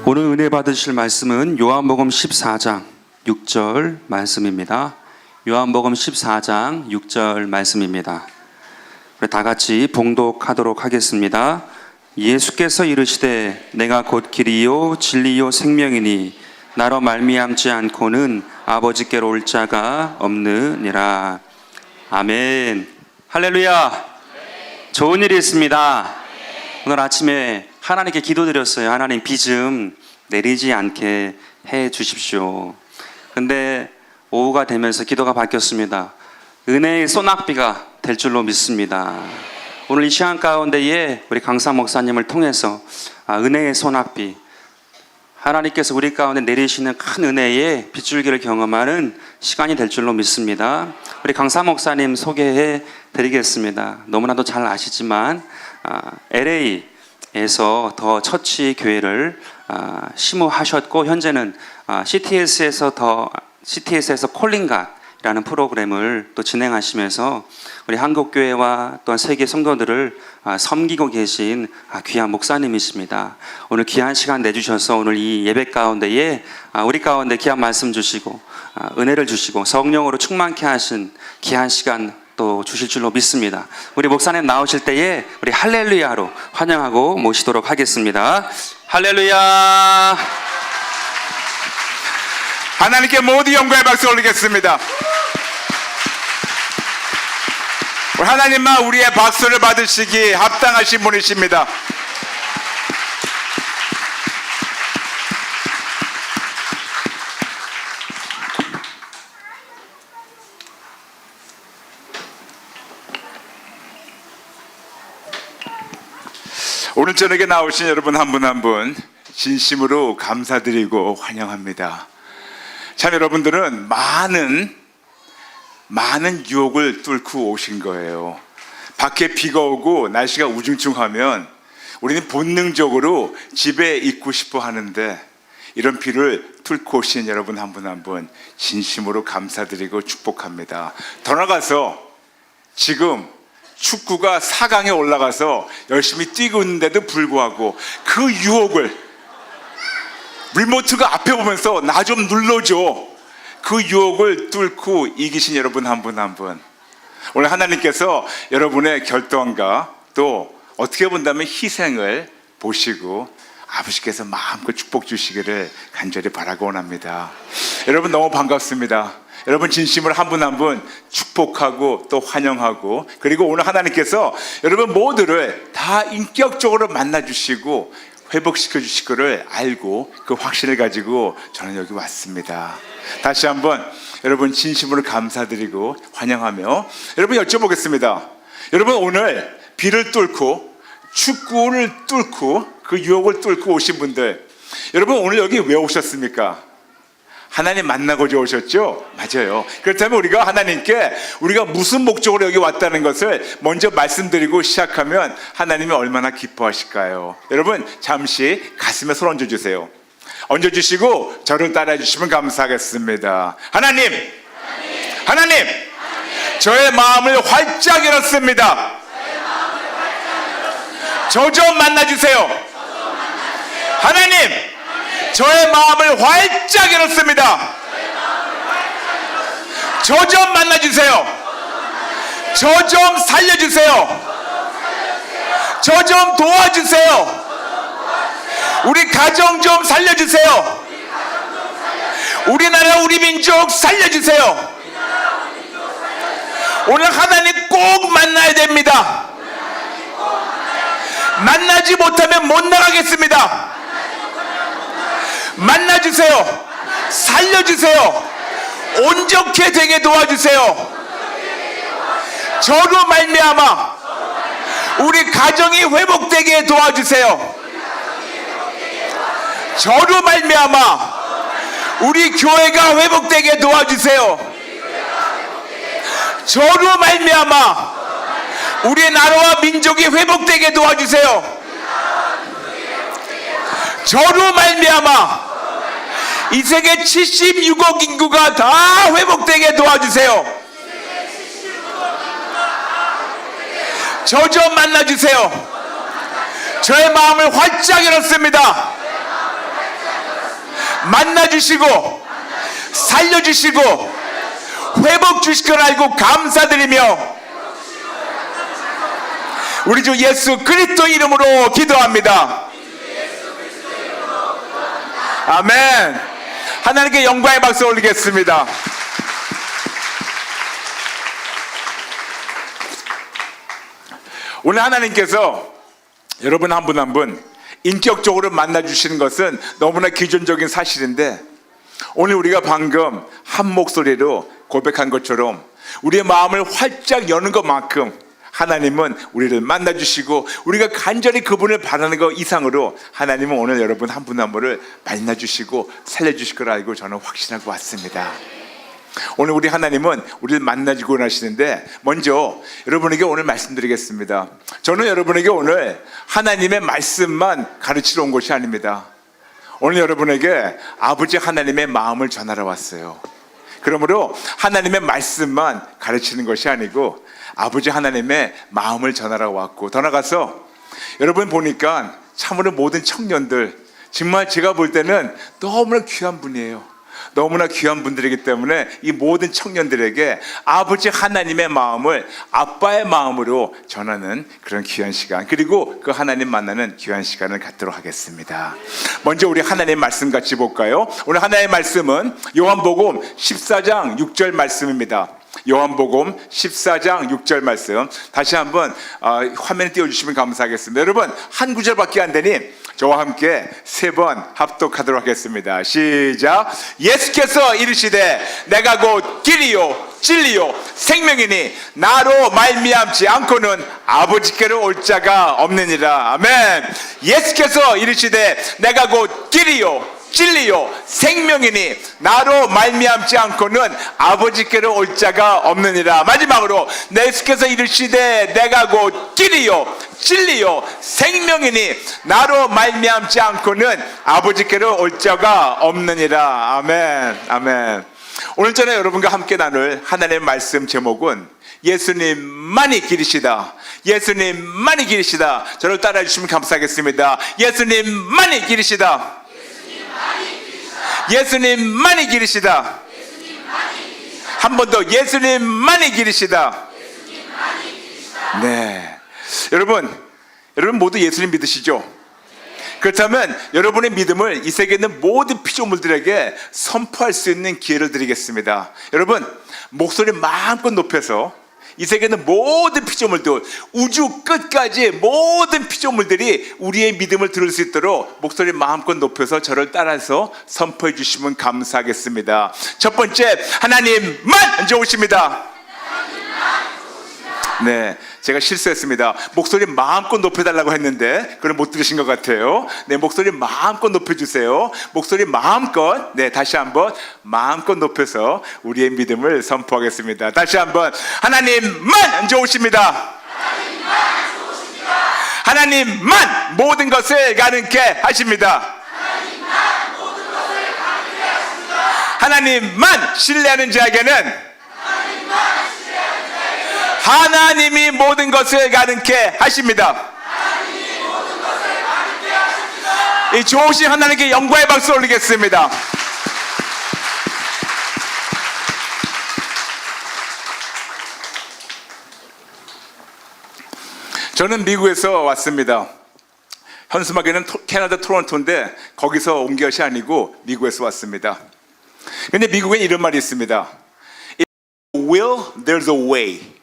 오늘 은혜 받으실 말씀은 요한복음 14장 6절 말씀입니다. 요한복음 14장 6절 말씀입니다. 우리 다 같이 봉독하도록 하겠습니다. 예수께서 이르시되 내가 곧 길이요 진리요 생명이니 나로 말미암지 않고는 아버지께로 올 자가 없느니라. 아멘. 할렐루야. 좋은 일이 있습니다. 오늘 아침에 하나님께 기도드렸어요. 하나님 비 좀 내리지 않게 해 주십시오. 근데 오후가 되면서 기도가 바뀌었습니다. 은혜의 소낙비가 될 줄로 믿습니다. 오늘 이 시간 가운데에 우리 강사 목사님을 통해서 은혜의 소낙비, 하나님께서 우리 가운데 내리시는 큰 은혜의 빗줄기를 경험하는 시간이 될 줄로 믿습니다. 우리 강사 목사님 소개해 드리겠습니다. 너무나도 잘 아시지만 LA에서 더 처치 교회를 심우하셨고 현재는 CTS에서 콜링갓이라는 프로그램을 또 진행하시면서 우리 한국교회와 또한 세계 성도들을 섬기고 계신 귀한 목사님이십니다. 오늘 귀한 시간 내주셔서 오늘 이 예배 가운데에 우리 가운데 귀한 말씀 주시고 은혜를 주시고 성령으로 충만케 하신 귀한 시간 또 주실 줄로 믿습니다. 우리 목사님 나오실 때에 우리 할렐루야로 환영하고 모시도록 하겠습니다. 할렐루야. 하나님께 모두 영광의 박수 올리겠습니다. 하나님만 우리의 박수를 받으시기 합당하신 분이십니다. 오늘 저녁에 나오신 여러분 한 분 한 분 진심으로 감사드리고 환영합니다. 참 여러분들은 많은 유혹을 뚫고 오신 거예요. 밖에 비가 오고 날씨가 우중충하면 우리는 본능적으로 집에 있고 싶어 하는데 이런 비를 뚫고 오신 여러분 한 분 한 분 진심으로 감사드리고 축복합니다. 더 나아가서 지금 축구가 4강에 올라가서 열심히 뛰고 있는데도 불구하고 그 유혹을 리모트가 앞에 보면서 나 좀 눌러줘, 그 유혹을 뚫고 이기신 여러분 한 분 한 분, 오늘 하나님께서 여러분의 결단과 또 어떻게 본다면 희생을 보시고 아버지께서 마음껏 축복 주시기를 간절히 바라고 원합니다. 여러분 너무 반갑습니다. 여러분 진심으로 한 분 한 분 축복하고 또 환영하고, 그리고 오늘 하나님께서 여러분 모두를 다 인격적으로 만나주시고 회복시켜 주실 것을 알고 그 확신을 가지고 저는 여기 왔습니다. 다시 한번 여러분 진심으로 감사드리고 환영하며 여러분 여쭤보겠습니다. 여러분 오늘 비를 뚫고 축구를 뚫고 그 유혹을 뚫고 오신 분들, 여러분 오늘 여기 왜 오셨습니까? 하나님 만나고자 오셨죠? 맞아요. 그렇다면 우리가 하나님께 우리가 무슨 목적으로 여기 왔다는 것을 먼저 말씀드리고 시작하면 하나님이 얼마나 기뻐하실까요? 여러분 잠시 가슴에 손 얹어주세요. 얹어주시고 저를 따라해 주시면 감사하겠습니다. 하나님, 저의 마음을 활짝 열었습니다. 저 좀 만나주세요. 하나님, 저의 마음을 활짝 열었습니다. 저 좀 만나주세요. 저 좀 살려주세요. 저 좀 도와주세요. 우리 가정 좀 살려주세요. 우리나라 우리 민족 살려주세요. 오늘 하나님 꼭 만나야 됩니다. 만나지 못하면 못 나가겠습니다. 만나주세요. 살려주세요. 온전케 되게 도와주세요. 저로 말미암아 우리 가정이 회복되게 도와주세요. 저로 말미암아 우리 교회가 회복되게 도와주세요. 저로 말미암아 우리 나라와 민족이 회복되게 도와주세요. 저로 말미암아 이 세계 76억 인구가 다 회복되게 도와주세요. 저 좀 만나주세요. 저의 마음을 활짝 열었습니다. 만나주시고 살려주시고 회복 주실 걸 알고 감사드리며 우리 주 예수 그리스도 이름으로 기도합니다. 아멘. 하나님께 영광의 박수 올리겠습니다. 오늘 하나님께서 여러분 한 분 한 분 인격적으로 만나주시는 것은 너무나 기존적인 사실인데, 오늘 우리가 방금 한 목소리로 고백한 것처럼 우리의 마음을 활짝 여는 것만큼 하나님은 우리를 만나주시고, 우리가 간절히 그분을 바라는 것 이상으로 하나님은 오늘 여러분 한 분 한 분을 만나주시고 살려주실 걸 알고 저는 확신하고 왔습니다. 오늘 우리 하나님은 우리를 만나주고 원하시는데, 먼저 여러분에게 오늘 말씀드리겠습니다. 저는 여러분에게 오늘 하나님의 말씀만 가르치러 온 것이 아닙니다. 오늘 여러분에게 아버지 하나님의 마음을 전하러 왔어요. 그러므로 하나님의 말씀만 가르치는 것이 아니고 아버지 하나님의 마음을 전하러 왔고, 더 나아가서 여러분 보니까 참으로 모든 청년들 정말 제가 볼 때는 너무나 귀한 분이에요. 너무나 귀한 분들이기 때문에 이 모든 청년들에게 아버지 하나님의 마음을 아빠의 마음으로 전하는 그런 귀한 시간, 그리고 그 하나님 만나는 귀한 시간을 갖도록 하겠습니다. 먼저 우리 하나님 말씀 같이 볼까요? 오늘 하나님의 말씀은 요한복음 14장 6절 말씀입니다. 요한복음 14장 6절 말씀 다시 한번 화면에 띄워주시면 감사하겠습니다. 여러분 한 구절밖에 안 되니 저와 함께 세 번 합독하도록 하겠습니다. 시작. 예수께서 이르시되 내가 곧 길이요 진리요 생명이니 나로 말미암지 않고는 아버지께로 올 자가 없느니라. 아멘. 예수께서 이르시되 내가 곧 길이요 진리요 생명이니 나로 말미암지 않고는 아버지께로 올 자가 없느니라. 마지막으로 예수께서 이르시되 내가 곧 길이요 진리요 생명이니 나로 말미암지 않고는 아버지께로 올 자가 없느니라. 아멘. 아멘. 오늘 저는 여러분과 함께 나눌 하나님의 말씀 제목은 예수님만이 길이시다. 예수님만이 길이시다. 저를 따라해 주시면 감사하겠습니다. 예수님만이 길이시다. 예수님만이 길이시다. 한 번 더. 예수님만이 길이시다. 네. 여러분 모두 예수님 믿으시죠? 그렇다면 여러분의 믿음을 이 세계에 있는 모든 피조물들에게 선포할 수 있는 기회를 드리겠습니다. 여러분 목소리 마음껏 높여서 이 세계에 있는 모든 피조물들, 우주 끝까지 모든 피조물들이 우리의 믿음을 들을 수 있도록 목소리 마음껏 높여서 저를 따라서 선포해 주시면 감사하겠습니다. 첫 번째, 하나님만 좋으십니다. 네, 제가 실수했습니다. 목소리 마음껏 높여달라고 했는데 그걸 못 들으신 것 같아요. 네, 목소리 마음껏 높여주세요. 목소리 마음껏. 네, 다시 한번 마음껏 높여서 우리의 믿음을 선포하겠습니다. 다시 한번. 하나님만 좋으십니다. 하나님만 모든 것을 가능케 하십니다. 하나님만 신뢰하는 자에게는 하나님이 모든 것을 가능케 하십니다. 이 좋으신 하나님께 영광의 박수 올리겠습니다. 저는 미국에서 왔습니다. 현수막에는 캐나다 토론토인데 거기서 온 것이 아니고 미국에서 왔습니다. 근데 미국에 이런 말이 있습니다. If there's a will, there's a way.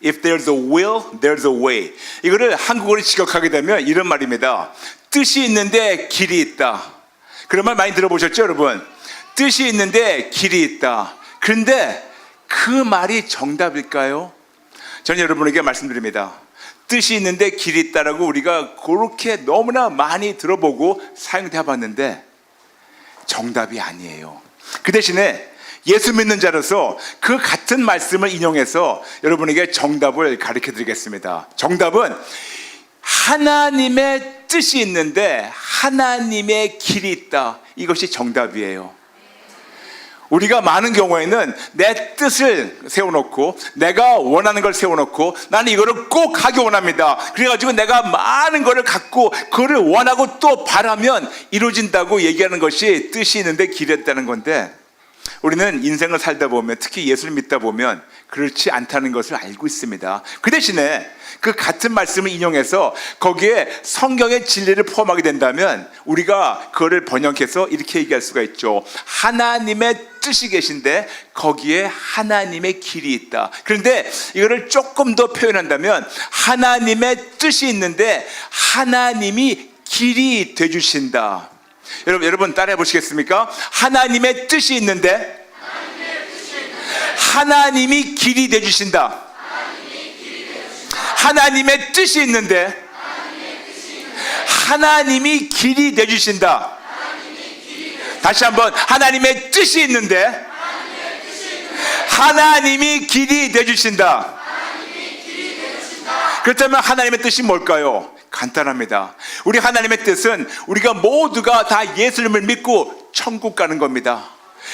If there's a will, there's a way. 이거를 한국어로 직역하게 되면 이런 말입니다. 뜻이 있는데 길이 있다. 그런 말 많이 들어보셨죠, 여러분? 뜻이 있는데 길이 있다. 그런데 그 말이 정답일까요? 저는 여러분에게 말씀드립니다. 뜻이 있는데 길이 있다라고 우리가 그렇게 너무나 많이 들어보고 사용해 봤는데 정답이 아니에요. 그 대신에 예수 믿는 자로서 그 같은 말씀을 인용해서 여러분에게 정답을 가르쳐 드리겠습니다. 정답은 하나님의 뜻이 있는데 하나님의 길이 있다. 이것이 정답이에요. 우리가 많은 경우에는 내 뜻을 세워놓고 내가 원하는 걸 세워놓고 나는 이거를 꼭 하기 원합니다. 그래가지고 내가 많은 거를 갖고 그거를 원하고 또 바라면 이루어진다고 얘기하는 것이 뜻이 있는데 길이 없다는 건데, 우리는 인생을 살다 보면, 특히 예수를 믿다 보면 그렇지 않다는 것을 알고 있습니다. 그 대신에 그 같은 말씀을 인용해서 거기에 성경의 진리를 포함하게 된다면 우리가 그거를 번역해서 이렇게 얘기할 수가 있죠. 하나님의 뜻이 계신데 거기에 하나님의 길이 있다. 그런데 이거를 조금 더 표현한다면 하나님의 뜻이 있는데 하나님이 길이 되주신다. 여러분 따라해 보시겠습니까? 하나님의 뜻이 있는데 하나님이 길이 되주신다. 하나님의 뜻이 있는데 하나님이 길이 되주신다. 다시 한번, 하나님의 뜻이 있는데 하나님이 길이 되주신다. 그렇다면 하나님의 뜻이 뭘까요? 간단합니다. 우리 하나님의 뜻은 우리가 모두가 다 예수님을 믿고 천국 가는 겁니다.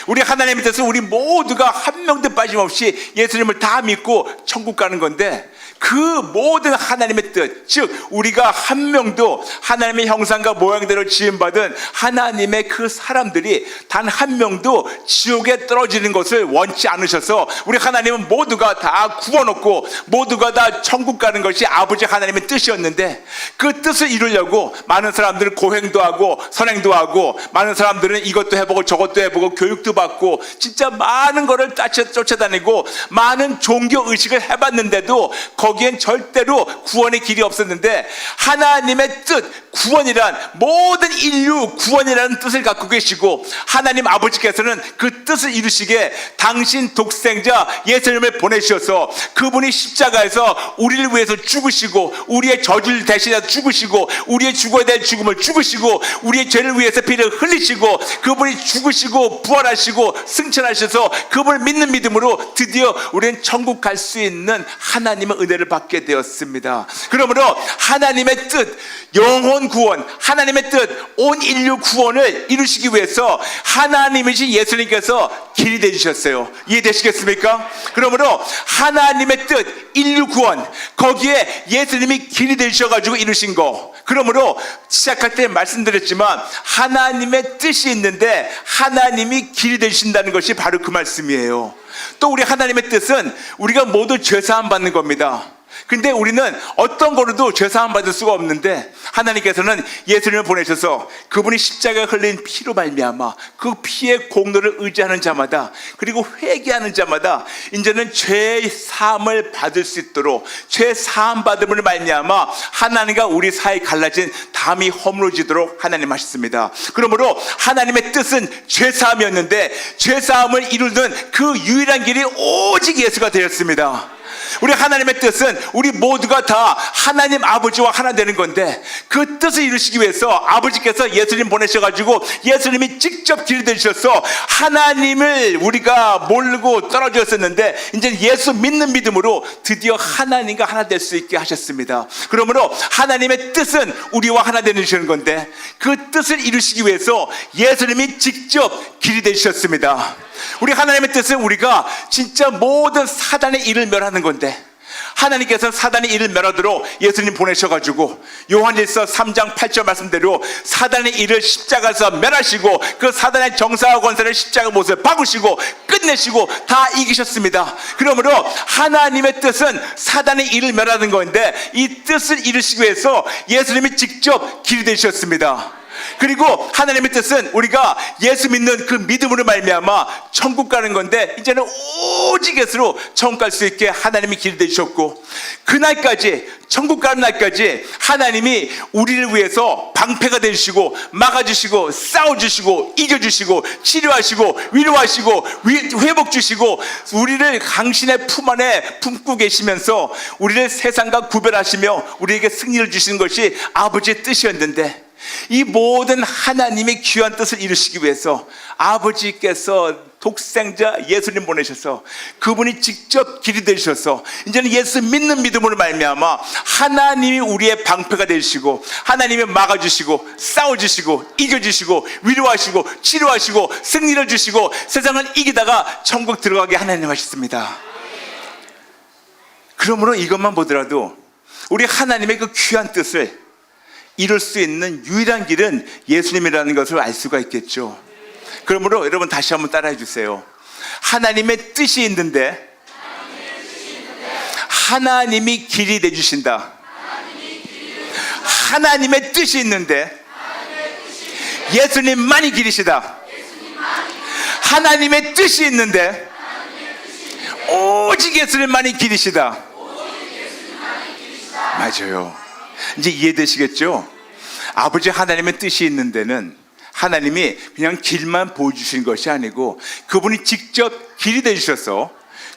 우리 하나님의 뜻은 우리 모두가 한 명도 빠짐없이 예수님을 다 믿고 천국 가는 건데, 그 모든 하나님의 뜻, 즉 우리가 한 명도 하나님의 형상과 모양대로 지음받은 하나님의 그 사람들이 단 한 명도 지옥에 떨어지는 것을 원치 않으셔서 우리 하나님은 모두가 다 구원받고 모두가 다 천국 가는 것이 아버지 하나님의 뜻이었는데, 그 뜻을 이루려고 많은 사람들은 고행도 하고 선행도 하고, 많은 사람들은 이것도 해보고 저것도 해보고 교육도 받고 진짜 많은 거를 쫓아다니고 많은 종교 의식을 해봤는데도 거기엔 절대로 구원의 길이 없었는데, 하나님의 뜻, 구원이란, 모든 인류 구원이라는 뜻을 갖고 계시고 하나님 아버지께서는 그 뜻을 이루시기에 당신 독생자 예수님을 보내주셔서 그분이 십자가에서 우리를 위해서 죽으시고 우리의 저주를 대신해서 죽으시고 우리의 죽어야 될 죽음을 죽으시고 우리의 죄를 위해서 피를 흘리시고 그분이 죽으시고 부활하시고 승천하셔서 그분을 믿는 믿음으로 드디어 우리는 천국 갈 수 있는 하나님의 은혜를 받게 되었습니다. 그러므로 하나님의 뜻, 영혼 구원, 하나님의 뜻, 온 인류 구원을 이루시기 위해서 하나님이신 예수님께서 길이 되주셨어요. 이해되시겠습니까? 그러므로 하나님의 뜻, 인류 구원, 거기에 예수님이 길이 되주셔가지고 이루신 거. 그러므로 시작할 때 말씀드렸지만 하나님의 뜻이 있는데 하나님이 길이 되주신다는 것이 바로 그 말씀이에요. 또 우리 하나님의 뜻은 우리가 모두 죄사함 받는 겁니다. 근데 우리는 어떤 거로도 죄사함 받을 수가 없는데 하나님께서는 예수님을 보내셔서 그분이 십자가에 흘린 피로 말미암아 그 피의 공로를 의지하는 자마다, 그리고 회개하는 자마다 이제는 죄 사함을 받을 수 있도록, 죄 사함 받음을 말미암아 하나님과 우리 사이에 갈라진 담이 허물어지도록 하나님 하셨습니다. 그러므로 하나님의 뜻은 죄 사함이었는데 죄 사함을 이루는 그 유일한 길이 오직 예수가 되었습니다. 우리 하나님의 뜻은 우리 모두가 다 하나님 아버지와 하나 되는 건데, 그 뜻을 이루시기 위해서 아버지께서 예수님 보내셔가지고 예수님이 직접 길이 되셔서 하나님을 우리가 모르고 떨어졌었는데 이제 예수 믿는 믿음으로 드디어 하나님과 하나 될 수 있게 하셨습니다. 그러므로 하나님의 뜻은 우리와 하나 되는 건데 그 뜻을 이루시기 위해서 예수님이 직접 길이 되셨습니다. 우리 하나님의 뜻은 우리가 진짜 모든 사단의 일을 멸하는 건데, 하나님께서 사단의 일을 멸하도록 예수님 보내셔가지고 요한일서 3장 8절 말씀대로 사단의 일을 십자가에서 멸하시고 그 사단의 정사와 권세를 십자가 못에 박으시고 끝내시고 다 이기셨습니다. 그러므로 하나님의 뜻은 사단의 일을 멸하는 건데 이 뜻을 이루시기 위해서 예수님이 직접 길이 되셨습니다. 그리고 하나님의 뜻은 우리가 예수 믿는 그 믿음으로 말미암아 천국 가는 건데 이제는 오직 예수로 천국 갈 수 있게 하나님이 길이 되셨고, 그날까지, 천국 가는 날까지 하나님이 우리를 위해서 방패가 되시고 막아주시고 싸워주시고 이겨주시고 치료하시고 위로하시고 회복 주시고 우리를 당신의 품 안에 품고 계시면서 우리를 세상과 구별하시며 우리에게 승리를 주시는 것이 아버지의 뜻이었는데, 이 모든 하나님의 귀한 뜻을 이루시기 위해서 아버지께서 독생자 예수님 보내셔서 그분이 직접 길이 되셔서 이제는 예수 믿는 믿음으로 말미암아 하나님이 우리의 방패가 되시고 하나님이 막아주시고 싸워주시고 이겨주시고 위로하시고 치료하시고 승리를 주시고 세상을 이기다가 천국 들어가게 하나님 하셨습니다. 그러므로 이것만 보더라도 우리 하나님의 그 귀한 뜻을 이룰 수 있는 유일한 길은 예수님이라는 것을 알 수가 있겠죠. 그러므로 여러분 다시 한번 따라해 주세요. 하나님의 뜻이 있는데 하나님이 길이 되주신다. 하나님의 뜻이 있는데 예수님만이 길이시다. 하나님의 뜻이 있는데 오직 예수님만이 길이시다. 맞아요. 이제 이해되시겠죠? 아버지 하나님의 뜻이 있는 데는 하나님이 그냥 길만 보여주신 것이 아니고 그분이 직접 길이 되주셔서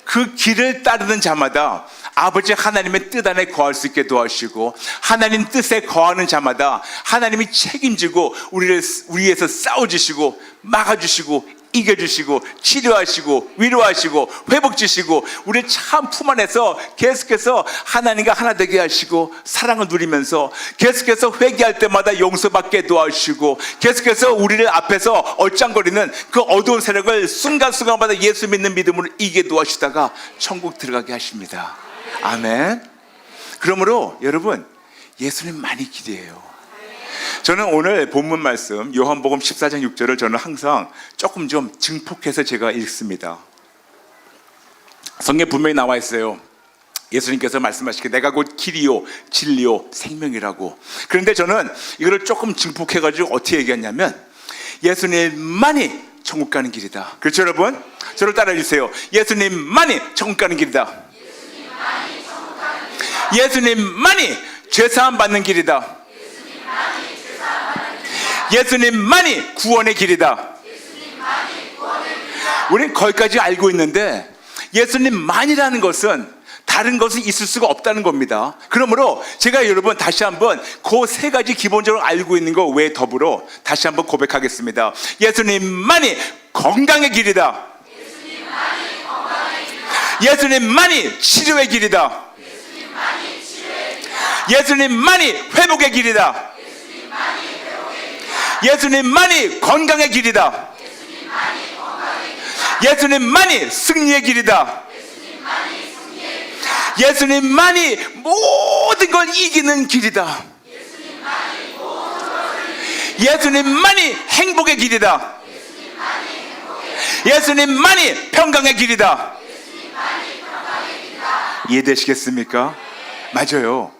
그 길을 따르는 자마다 아버지 하나님의 뜻 안에 거할 수 있게 도와주시고 하나님 뜻에 거하는 자마다 하나님이 책임지고 우리를 위해서 싸워주시고 막아주시고 이겨주시고 치료하시고 위로하시고 회복주시고 우리를 참 품 안에서 계속해서 하나님과 하나 되게 하시고 사랑을 누리면서 계속해서 회개할 때마다 용서받게 도와주시고 계속해서 우리를 앞에서 얼짱거리는 그 어두운 세력을 순간순간마다 예수 믿는 믿음으로 이기게 도와주시다가 천국 들어가게 하십니다. 아멘. 그러므로 여러분 예수님 많이 기대해요. 저는 오늘 본문 말씀 요한복음 14장 6절을 저는 항상 조금 좀 증폭해서 제가 읽습니다. 성경에 분명히 나와 있어요. 예수님께서 말씀하시기를 내가 곧 길이요 진리요 생명이라고. 그런데 저는 이거를 조금 증폭해가지고 어떻게 얘기했냐면 예수님만이 천국 가는 길이다. 그렇죠 여러분? 저를 따라해 주세요. 예수님만이 천국 가는 길이다. 예수님만이 죄사함 받는 길이다. 예수님만이 구원의 길이다. 우리는 거기까지 알고 있는데 예수님만이라는 것은 다른 것은 있을 수가 없다는 겁니다. 그러므로 제가 여러분 다시 한번 그 세 가지 기본적으로 알고 있는 거 외에 더불어 다시 한번 고백하겠습니다. 예수님만이 건강의 길이다. 예수님만이 치료의 길이다. 예수님만이 회복의 길이다. 예수님만이 건강의 길이다. 예수님만이 승리의 길이다. 예수님만이 모든 걸 이기는 길이다. 예수님만이 행복의 길이다. 예수님만이 평강의 길이다. 이해되시겠습니까? 맞아요.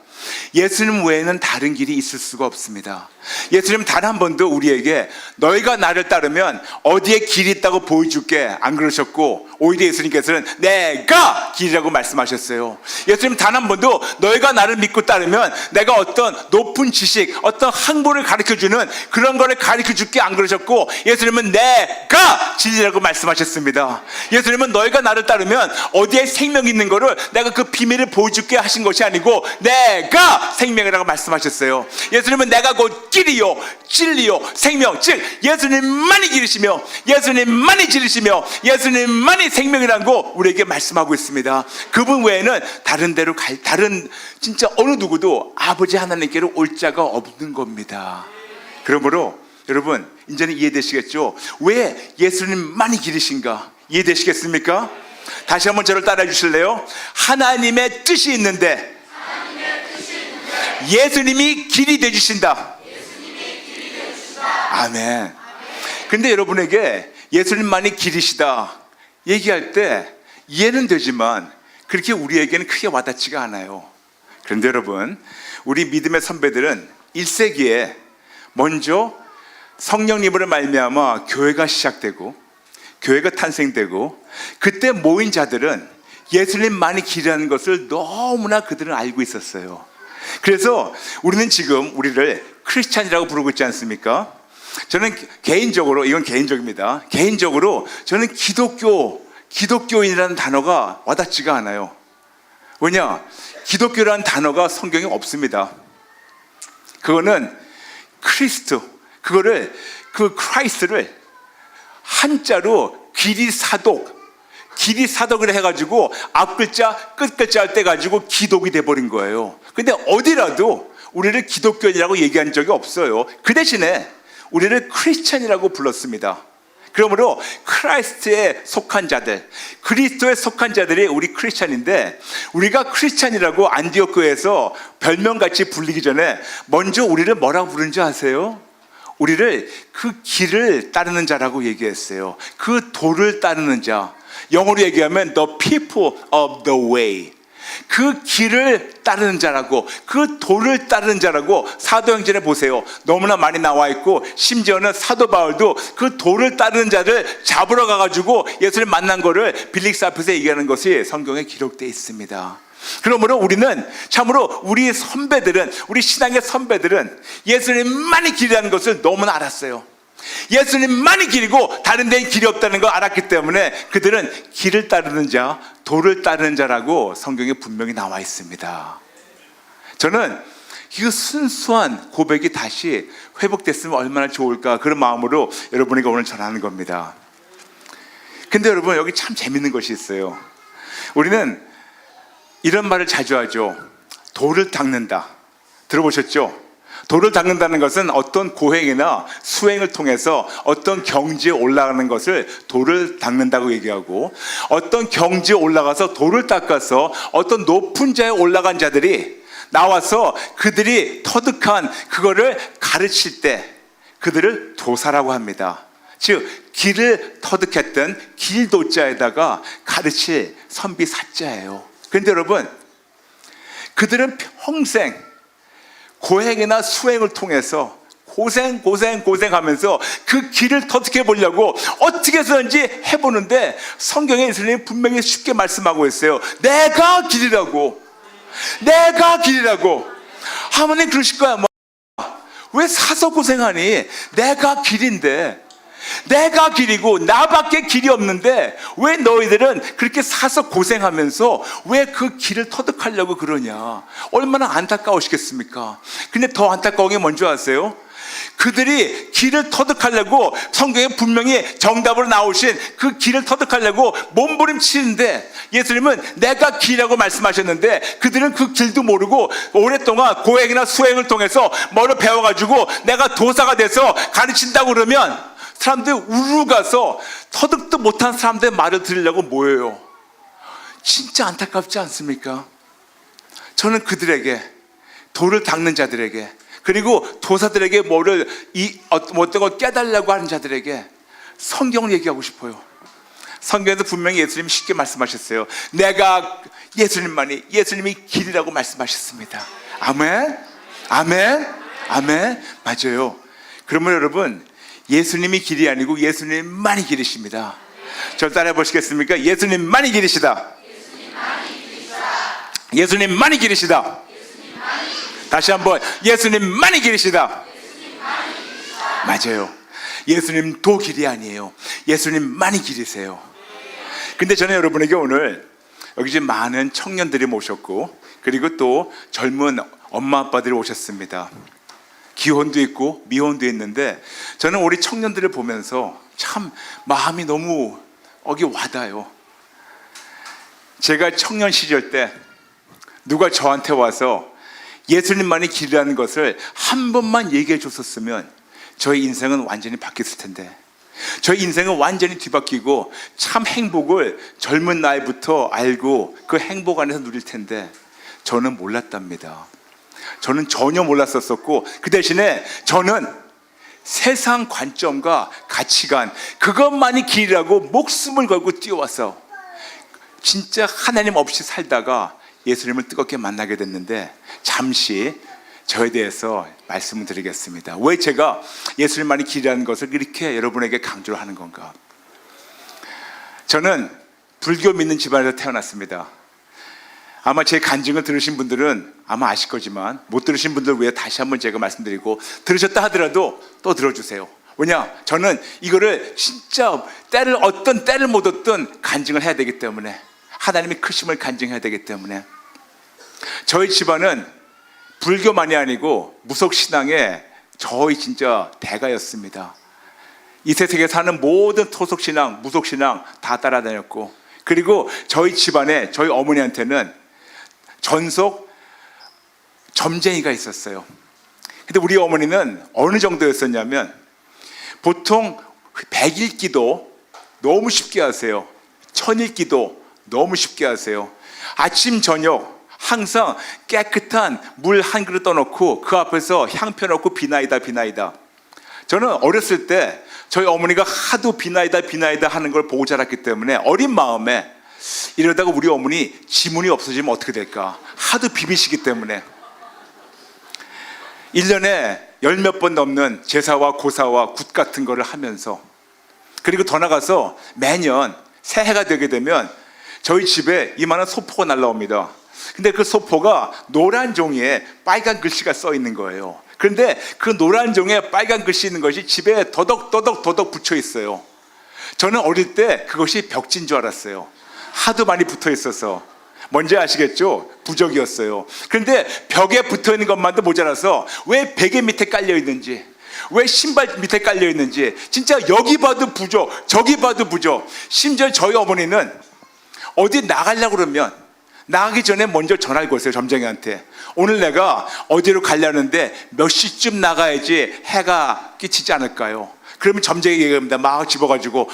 예수님 외에는 다른 길이 있을 수가 없습니다. 예수님 단 한 번도 우리에게 너희가 나를 따르면 어디에 길이 있다고 보여줄게 안 그러셨고 오히려 예수님께서는 내가 길이라고 말씀하셨어요. 예수님 단 한 번도 너희가 나를 믿고 따르면 내가 어떤 높은 지식 어떤 학문을 가르쳐주는 그런 거를 가르쳐줄게 안 그러셨고 예수님은 내가 진리라고 말씀하셨습니다. 예수님은 너희가 나를 따르면 어디에 생명이 있는 거를 내가 그 비밀을 보여줄게 하신 것이 아니고 내가 생명이라고 말씀하셨어요. 예수님은 내가 곧 길이요 진리요 생명, 즉 예수님만이 길이시며 예수님만이 진리시며 예수님만이 생명이라고 우리에게 말씀하고 있습니다. 그분 외에는 다른 데로 다른 진짜 어느 누구도 아버지 하나님께로 올 자가 없는 겁니다. 그러므로 여러분 이제는 이해되시겠죠? 왜 예수님만이 길이신가? 이해되시겠습니까? 다시 한번 저를 따라해 주실래요? 하나님의 뜻이 있는데 예수님이 길이 되주신다. 아멘. 근데 여러분에게 예수님만이 길이시다 얘기할 때 이해는 되지만 그렇게 우리에게는 크게 와닿지가 않아요. 그런데 여러분 우리 믿음의 선배들은 1세기에 먼저 성령님으로 말미암아 교회가 시작되고 교회가 탄생되고 그때 모인 자들은 예수님만이 길이라는 것을 너무나 그들은 알고 있었어요. 그래서 우리는 지금 우리를 크리스찬이라고 부르고 있지 않습니까? 저는 개인적으로 이건 개인적입니다. 개인적으로 저는 기독교인이라는 단어가 와닿지가 않아요. 왜냐? 기독교라는 단어가 성경에 없습니다. 그거는 크리스트를 한자로 기리사독을 해가지고 앞글자 끝글자를 떼가지고 기독이 돼버린 거예요. 근데 어디라도 우리를 기독교인이라고 얘기한 적이 없어요. 그 대신에 우리를 크리스찬이라고 불렀습니다. 그러므로 크라이스트에 속한 자들, 그리스도에 속한 자들이 우리 크리스찬인데, 우리가 크리스찬이라고 안디옥 교회에서 별명같이 불리기 전에 먼저 우리를 뭐라고 부르는지 아세요? 우리를 그 길을 따르는 자라고 얘기했어요. 그 도를 따르는 자, 영어로 얘기하면 the people of the way, 그 길을 따르는 자라고, 그 도를 따르는 자라고 사도행전에 보세요. 너무나 많이 나와 있고, 심지어는 사도 바울도 그 도를 따르는 자를 잡으러 가가지고 예수를 만난 거를 빌릭스 앞에서 얘기하는 것이 성경에 기록되어 있습니다. 그러므로 우리는 참으로 우리 선배들은, 우리 신앙의 선배들은 예수님만이 길이라는 것을 너무나 알았어요. 예수님만이 길이고 다른 데는 길이 없다는 걸 알았기 때문에 그들은 길을 따르는 자, 도를 따르는 자라고 성경에 분명히 나와 있습니다. 저는 이 순수한 고백이 다시 회복됐으면 얼마나 좋을까, 그런 마음으로 여러분에게 오늘 전하는 겁니다. 근데 여러분, 여기 참 재밌는 것이 있어요. 우리는 이런 말을 자주 하죠. 도를 닦는다. 들어보셨죠? 도를 닦는다는 것은 어떤 고행이나 수행을 통해서 어떤 경지에 올라가는 것을 도를 닦는다고 얘기하고, 어떤 경지에 올라가서 도를 닦아서 어떤 높은 자에 올라간 자들이 나와서 그들이 터득한 그거를 가르칠 때 그들을 도사라고 합니다. 즉 길을 터득했던 길도자에다가 가르칠 선비사자예요. 그런데 여러분, 그들은 평생 고행이나 수행을 통해서 고생하면서 그 길을 터득해 보려고 어떻게 해서든지 해보는데, 성경에 예수님이 분명히 쉽게 말씀하고 있어요. 내가 길이라고. 하나님 그러실 거야. 왜 사서 고생하니? 내가 길인데, 내가 길이고 나밖에 길이 없는데 왜 너희들은 그렇게 사서 고생하면서 왜 그 길을 터득하려고 그러냐? 얼마나 안타까우시겠습니까? 근데 더 안타까운 게 뭔지 아세요? 그들이 길을 터득하려고 성경에 분명히 정답으로 나오신 그 길을 터득하려고 몸부림치는데, 예수님은 내가 길이라고 말씀하셨는데 그들은 그 길도 모르고 오랫동안 고행이나 수행을 통해서 뭐를 배워가지고 내가 도사가 돼서 가르친다고 그러면 사람들 우르르 가서 터득도 못한 사람들의 말을 들으려고 모여요. 진짜 안타깝지 않습니까? 저는 그들에게, 도를 닦는 자들에게, 그리고 도사들에게 어떤 걸 깨달으려고 하는 자들에게 성경을 얘기하고 싶어요. 성경에서 분명히 예수님이 쉽게 말씀하셨어요. 내가 예수님이 길이라고 말씀하셨습니다. 아멘? 맞아요. 그러면 여러분, 예수님이 길이 아니고 예수님만이 길이십니다. 저를 따라해 보시겠습니까? 예수님만이 길이시다. 예수님만이 길이시다. 다시 한번, 예수님만이 길이시다. 맞아요. 예수님도 길이 아니에요. 예수님만이 길이세요. 근데 저는 여러분에게 오늘 여기 지금 많은 청년들이 모셨고, 그리고 또 젊은 엄마 아빠들이 오셨습니다. 기혼도 있고 미혼도 있는데, 저는 우리 청년들을 보면서 참 마음이 너무 여기 와닿아요. 제가 청년 시절 때 누가 저한테 와서 예수님만이 길이라는 것을 한 번만 얘기해 줬었으면 저희 인생은 완전히 바뀌었을 텐데, 저희 인생은 완전히 뒤바뀌고 참 행복을 젊은 나이부터 알고 그 행복 안에서 누릴 텐데, 저는 몰랐답니다. 저는 전혀 몰랐었고, 그 대신에 저는 세상 관점과 가치관, 그것만이 길이라고 목숨을 걸고 뛰어와서 진짜 하나님 없이 살다가 예수님을 뜨겁게 만나게 됐는데, 잠시 저에 대해서 말씀을 드리겠습니다. 왜 제가 예수님만이 길이라는 것을 이렇게 여러분에게 강조를 하는 건가? 저는 불교 믿는 집안에서 태어났습니다. 아마 제 간증을 들으신 분들은 아마 아실 거지만, 못 들으신 분들 위해 다시 한번 제가 말씀드리고, 들으셨다 하더라도 또 들어주세요. 왜냐? 저는 이거를 진짜 어떤 때를 못 얻든 간증을 해야 되기 때문에, 하나님의 크심을 간증해야 되기 때문에. 저희 집안은 불교만이 아니고 무속신앙의 저희 진짜 대가였습니다. 이 세상에 사는 모든 토속신앙, 무속신앙 다 따라다녔고, 그리고 저희 집안에 저희 어머니한테는 전속 점쟁이가 있었어요. 근데 우리 어머니는 어느 정도였었냐면 보통 100일 기도 너무 쉽게 하세요. 1000일 기도 너무 쉽게 하세요. 아침 저녁 항상 깨끗한 물 한 그릇 떠놓고 그 앞에서 향 펴놓고 비나이다 비나이다. 저는 어렸을 때 저희 어머니가 하도 비나이다 비나이다 하는 걸 보고 자랐기 때문에 어린 마음에 이러다가 우리 어머니 지문이 없어지면 어떻게 될까 하도 비비시기 때문에 1년에 10몇 번 넘는 제사와 고사와 굿 같은 거를 하면서, 그리고 더 나가서 매년 새해가 되게 되면 저희 집에 이만한 소포가 날라옵니다. 근데 그 소포가 노란 종이에 빨간 글씨가 써 있는 거예요. 그런데 그 노란 종이에 빨간 글씨 있는 것이 집에 더덕 붙여 있어요. 저는 어릴 때 그것이 벽지인 줄 알았어요. 하도 많이 붙어 있어서. 뭔지 아시겠죠? 부적이었어요. 그런데 벽에 붙어 있는 것만도 모자라서 왜 베개 밑에 깔려 있는지, 왜 신발 밑에 깔려 있는지, 진짜 여기 봐도 부적, 저기 봐도 부적. 심지어 저희 어머니는 어디 나가려고 그러면 나가기 전에 먼저 전화를 걸었어요. 점쟁이한테. 오늘 내가 어디로 가려는데 몇 시쯤 나가야지 해가 끼치지 않을까요? 그러면 점쟁이 얘기합니다. 막 집어가지고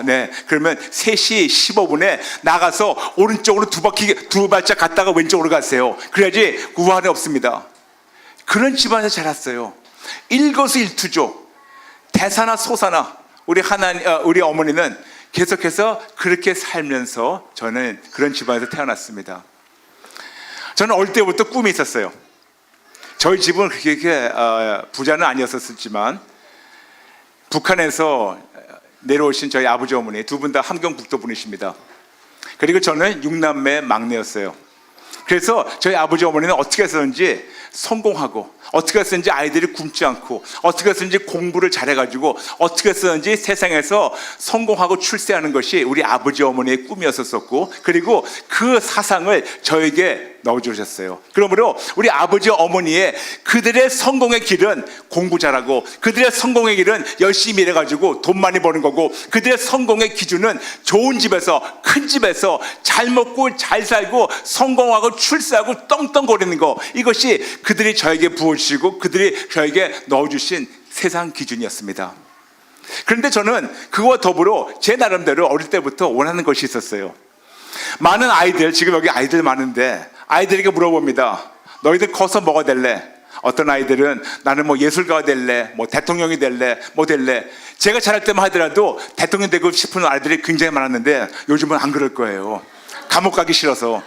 네. 그러면 3시 15분에 나가서 오른쪽으로 두 발짝 갔다가 왼쪽으로 가세요. 그래야지 우한이 없습니다. 그런 집안에서 자랐어요. 일거수일투족, 대사나 소사나 우리 어머니는 계속해서 그렇게 살면서 저는 그런 집안에서 태어났습니다. 저는 어릴 때부터 꿈이 있었어요. 저희 집은 그렇게 부자는 아니었었지만 북한에서 내려오신 저희 아버지 어머니 두 분 다 함경북도 분이십니다. 그리고 저는 6남매 막내였어요. 그래서 저희 아버지 어머니는 어떻게 해서든지 성공하고, 어떻게 해서든지 아이들이 굶지 않고, 어떻게 해서든지 공부를 잘해가지고, 어떻게 해서든지 세상에서 성공하고 출세하는 것이 우리 아버지 어머니의 꿈이었었고, 그리고 그 사상을 저에게 넣어주셨어요. 그러므로 우리 아버지 어머니의 그들의 성공의 길은 공부 잘하고, 그들의 성공의 길은 열심히 일해가지고 돈 많이 버는 거고, 그들의 성공의 기준은 좋은 집에서, 큰 집에서 잘 먹고 잘 살고 성공하고 출세하고 떵떵거리는 거, 이것이 그들이 저에게 부어주시고 그들이 저에게 넣어주신 세상 기준이었습니다. 그런데 저는 그와 더불어 제 나름대로 어릴 때부터 원하는 것이 있었어요. 많은 아이들, 지금 여기 아이들 많은데 아이들에게 물어봅니다. 너희들 커서 뭐가 될래? 어떤 아이들은 나는 뭐 예술가가 될래, 뭐 대통령이 될래, 뭐 될래. 제가 자랄 때만 하더라도 대통령 되고 싶은 아이들이 굉장히 많았는데 요즘은 안 그럴 거예요. 감옥 가기 싫어서.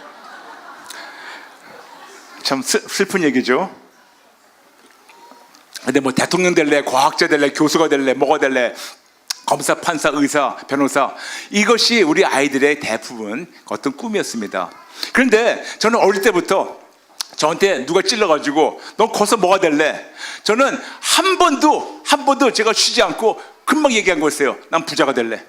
참 슬픈 얘기죠. 근데 뭐 대통령 될래, 과학자 될래, 교수가 될래, 뭐가 될래, 검사, 판사, 의사, 변호사, 이것이 우리 아이들의 대부분 어떤 꿈이었습니다. 그런데 저는 어릴 때부터 저한테 누가 찔러가지고 너 커서 뭐가 될래? 저는 한 번도 제가 쉬지 않고 금방 얘기한 거였어요. 난 부자가 될래.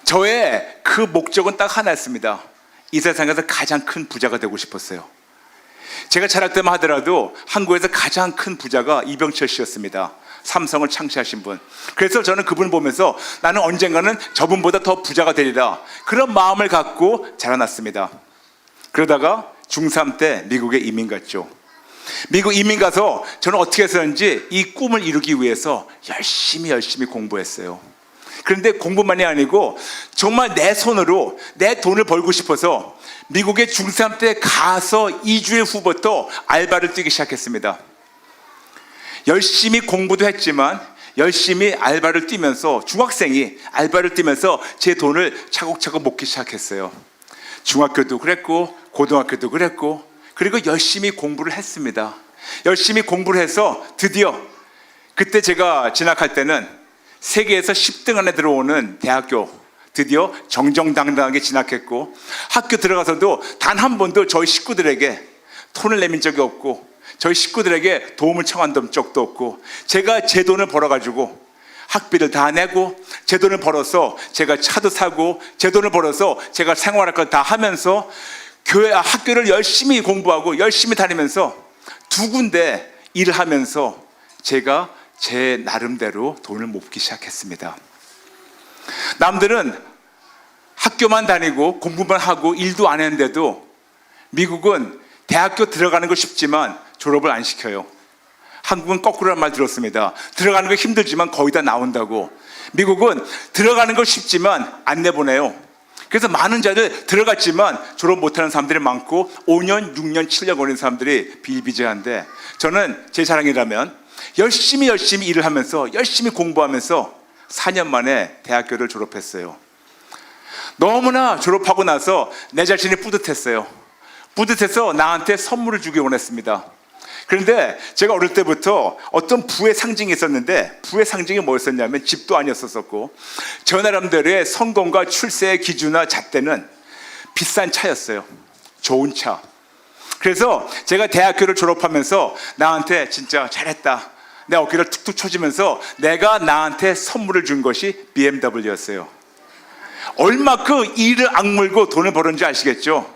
저의 그 목적은 딱 하나였습니다. 이 세상에서 가장 큰 부자가 되고 싶었어요. 제가 자랄 때만 하더라도 한국에서 가장 큰 부자가 이병철 씨였습니다. 삼성을 창시하신 분. 그래서 저는 그분을 보면서 나는 언젠가는 저분보다 더 부자가 되리라, 그런 마음을 갖고 자라났습니다. 그러다가 중3 때 미국에 이민 갔죠. 미국 이민 가서 저는 어떻게 해서든지 이 꿈을 이루기 위해서 열심히 공부했어요. 그런데 공부만이 아니고 정말 내 손으로 내 돈을 벌고 싶어서 미국에 중3 때 가서 2주일 후부터 알바를 뛰기 시작했습니다. 열심히 공부도 했지만 열심히 알바를 뛰면서, 중학생이 알바를 뛰면서 제 돈을 차곡차곡 모기 시작했어요. 중학교도 그랬고 고등학교도 그랬고, 그리고 열심히 공부를 했습니다. 열심히 공부를 해서 드디어 그때 제가 진학할 때는 세계에서 10등 안에 들어오는 대학교, 드디어 정정당당하게 진학했고, 학교 들어가서도 단 한 번도 저희 식구들에게 톤을 내민 적이 없고, 저희 식구들에게 도움을 청한 적도 없고, 제가 제 돈을 벌어가지고 학비를 다 내고, 제 돈을 벌어서 제가 차도 사고, 제 돈을 벌어서 제가 생활할 걸 다 하면서 학교를 열심히 공부하고 열심히 다니면서 2군데 일을 하면서 제가 제 나름대로 돈을 모으기 시작했습니다. 남들은 학교만 다니고 공부만 하고 일도 안 했는데도 미국은 대학교 들어가는 거 쉽지만 졸업을 안 시켜요. 한국은 거꾸로란 말 들었습니다. 들어가는 거 힘들지만 거의 다 나온다고. 미국은 들어가는 거 쉽지만 안 내보내요. 그래서 많은 자들 들어갔지만 졸업 못하는 사람들이 많고 5년, 6년, 7년 걸린 사람들이 비일비재한데, 저는 제 자랑이라면 열심히 일을 하면서 열심히 공부하면서 4년 만에 대학교를 졸업했어요. 너무나 졸업하고 나서 내 자신이 뿌듯했어요. 뿌듯해서 나한테 선물을 주기 원했습니다. 그런데 제가 어릴 때부터 어떤 부의 상징이 있었는데, 부의 상징이 뭐였었냐면 집도 아니었었고, 저 나름대로의 성공과 출세의 기준이나 잣대는 비싼 차였어요. 좋은 차. 그래서 제가 대학교를 졸업하면서 나한테 진짜 잘했다, 내 어깨를 툭툭 쳐주면서 내가 나한테 선물을 준 것이 BMW였어요. 얼마큼 이를 악물고 돈을 벌었는지 아시겠죠?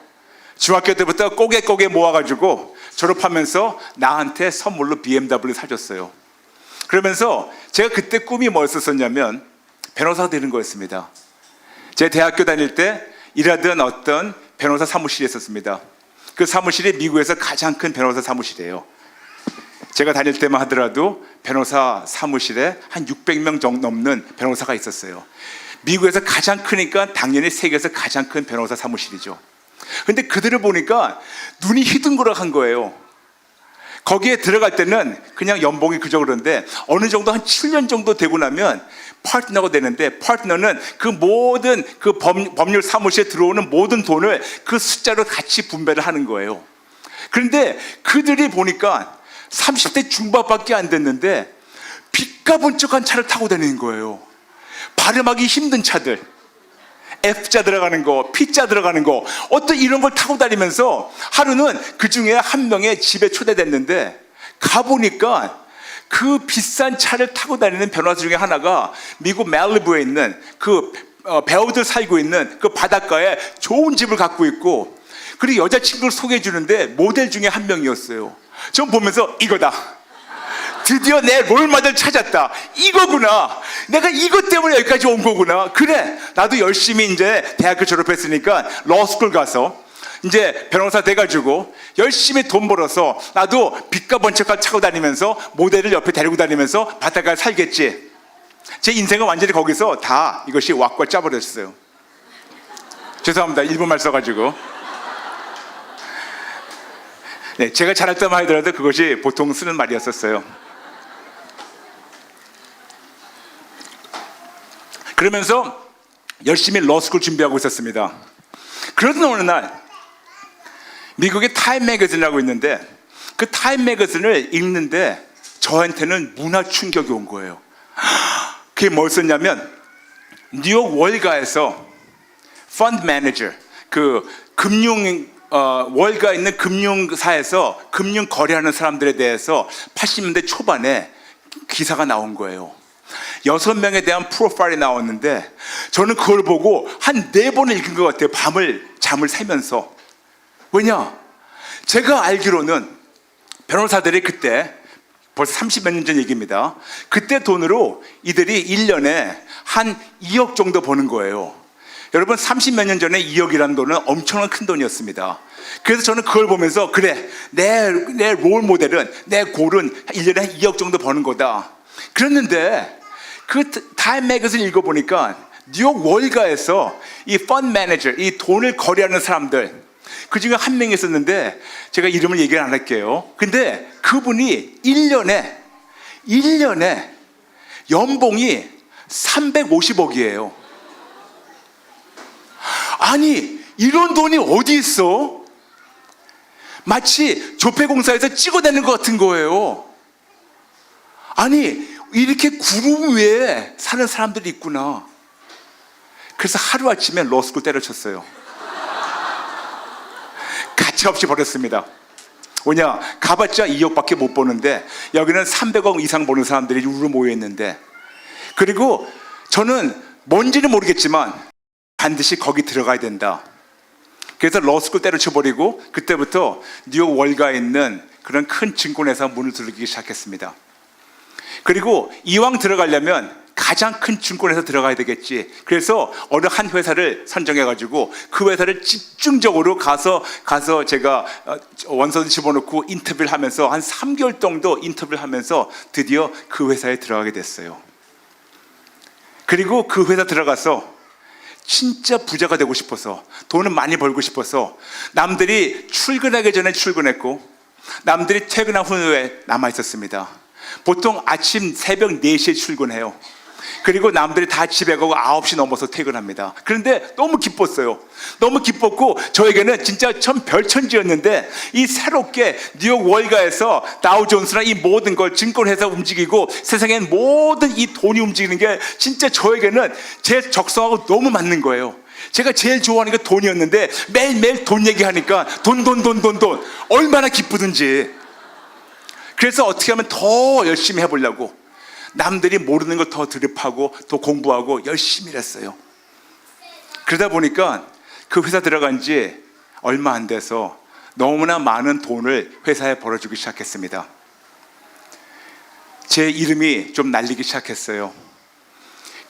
중학교 때부터 꼬개꼬개 모아가지고 졸업하면서 나한테 선물로 BMW 사줬어요. 그러면서 제가 그때 꿈이 뭐였었냐면 변호사가 되는 거였습니다. 제 대학교 다닐 때 일하던 어떤 변호사 사무실이 있었습니다. 그 사무실이 미국에서 가장 큰 변호사 사무실이에요. 제가 다닐 때만 하더라도 변호사 사무실에 한 600명 정도 넘는 변호사가 있었어요. 미국에서 가장 크니까 당연히 세계에서 가장 큰 변호사 사무실이죠. 근데 그들을 보니까 눈이 희둥그락한 거예요. 거기에 들어갈 때는 그냥 연봉이 그저 그런데 어느 정도 한 7년 정도 되고 나면 파트너가 되는데, 파트너는 그 모든 그 법률 사무실에 들어오는 모든 돈을 그 숫자로 같이 분배를 하는 거예요. 그런데 그들이 보니까 30대 중반밖에 안 됐는데 빛과 번쩍한 차를 타고 다니는 거예요. 발음하기 힘든 차들, F자 들어가는 거, P자 들어가는 거, 어떤 이런 걸 타고 다니면서 하루는 그 중에 한 명의 집에 초대됐는데 가보니까 그 비싼 차를 타고 다니는 변호사 중에 하나가 미국 멜리부에 있는 그 배우들 살고 있는 그 바닷가에 좋은 집을 갖고 있고, 그리고 여자친구를 소개해 주는데 모델 중에 한 명이었어요. 전 보면서 이거다, 드디어 내 롤모델 찾았다, 이거구나, 내가 이것 때문에 여기까지 온 거구나. 그래, 나도 열심히 이제 대학교 졸업했으니까 러스쿨 가서 이제 변호사 돼가지고 열심히 돈 벌어서 나도 빛과 번쩍한 차고 다니면서 모델을 옆에 데리고 다니면서 바닷가에 살겠지. 제 인생은 완전히 거기서 다 이것이 왁과 짜버렸어요. 죄송합니다, 일본말 써가지고. 네, 제가 잘할 때만 하더라도 그것이 보통 쓰는 말이었었어요. 그러면서 열심히 러스쿨 준비하고 있었습니다. 그러던 어느 날 미국의 타임 매거진이라고 있는데, 그 타임 매거진을 읽는데 저한테는 문화 충격이 온 거예요. 그게 뭐였었냐면 뉴욕 월가에서 펀드 매니저, 그 금융 월가 있는 금융사에서 금융 거래하는 사람들에 대해서 80년대 초반에 기사가 나온 거예요. 6명에 대한 프로파일이 나왔는데 저는 그걸 보고 한 4번을 읽은 것 같아요. 잠을 새면서. 왜냐? 제가 알기로는 변호사들이 그때 벌써 30몇 년 전 얘기입니다. 그때 돈으로 이들이 1년에 한 2억 정도 버는 거예요. 여러분, 30몇 년 전에 2억이라는 돈은 엄청난 큰 돈이었습니다. 그래서 저는 그걸 보면서 그래, 내 롤 모델은, 내 골은 1년에 한 2억 정도 버는 거다. 그랬는데 그 타임 매거진 읽어보니까 뉴욕 월가에서 이 펀드 매니저, 이 돈을 거래하는 사람들, 그 중에 한 명이 있었는데 제가 이름을 얘기를 안 할게요. 근데 그분이 1년에 연봉이 350억이에요. 아니, 이런 돈이 어디 있어? 마치 조폐공사에서 찍어내는 것 같은 거예요. 아니, 이렇게 구름 위에 사는 사람들이 있구나. 그래서 하루아침에 러스쿨 때려쳤어요. 가차없이 버렸습니다. 뭐냐, 가봤자 2억밖에 못 버는데 여기는 300억 이상 버는 사람들이 우르르 모여있는데, 그리고 저는 뭔지는 모르겠지만 반드시 거기 들어가야 된다. 그래서 러스쿨 때려쳐버리고 그때부터 뉴욕 월가에 있는 그런 큰 증권회사 문을 두드리기 시작했습니다. 그리고 이왕 들어가려면 가장 큰 증권회사 들어가야 되겠지. 그래서 어느 한 회사를 선정해가지고 그 회사를 집중적으로 가서 제가 원서를 집어넣고 인터뷰를 하면서 한 3개월 정도 인터뷰를 하면서 드디어 그 회사에 들어가게 됐어요. 그리고 그 회사 들어가서 진짜 부자가 되고 싶어서, 돈을 많이 벌고 싶어서 남들이 출근하기 전에 출근했고 남들이 퇴근한 후에 남아 있었습니다. 보통 아침 새벽 4시에 출근해요. 그리고 남들이 다 집에 가고 9시 넘어서 퇴근합니다. 그런데 너무 기뻤어요. 너무 기뻤고 저에게는 진짜 참 별천지였는데, 이 새롭게 뉴욕 월가에서 다우존스나 이 모든 걸 증권회사 움직이고 세상엔 모든 이 돈이 움직이는 게 진짜 저에게는 제 적성하고 너무 맞는 거예요. 제가 제일 좋아하는 게 돈이었는데 매일매일 돈 얘기하니까 돈 얼마나 기쁘든지. 그래서 어떻게 하면 더 열심히 해보려고 남들이 모르는 걸 더 드립하고 더 공부하고 열심히 했어요. 그러다 보니까 그 회사 들어간 지 얼마 안 돼서 너무나 많은 돈을 회사에 벌어주기 시작했습니다. 제 이름이 좀 날리기 시작했어요.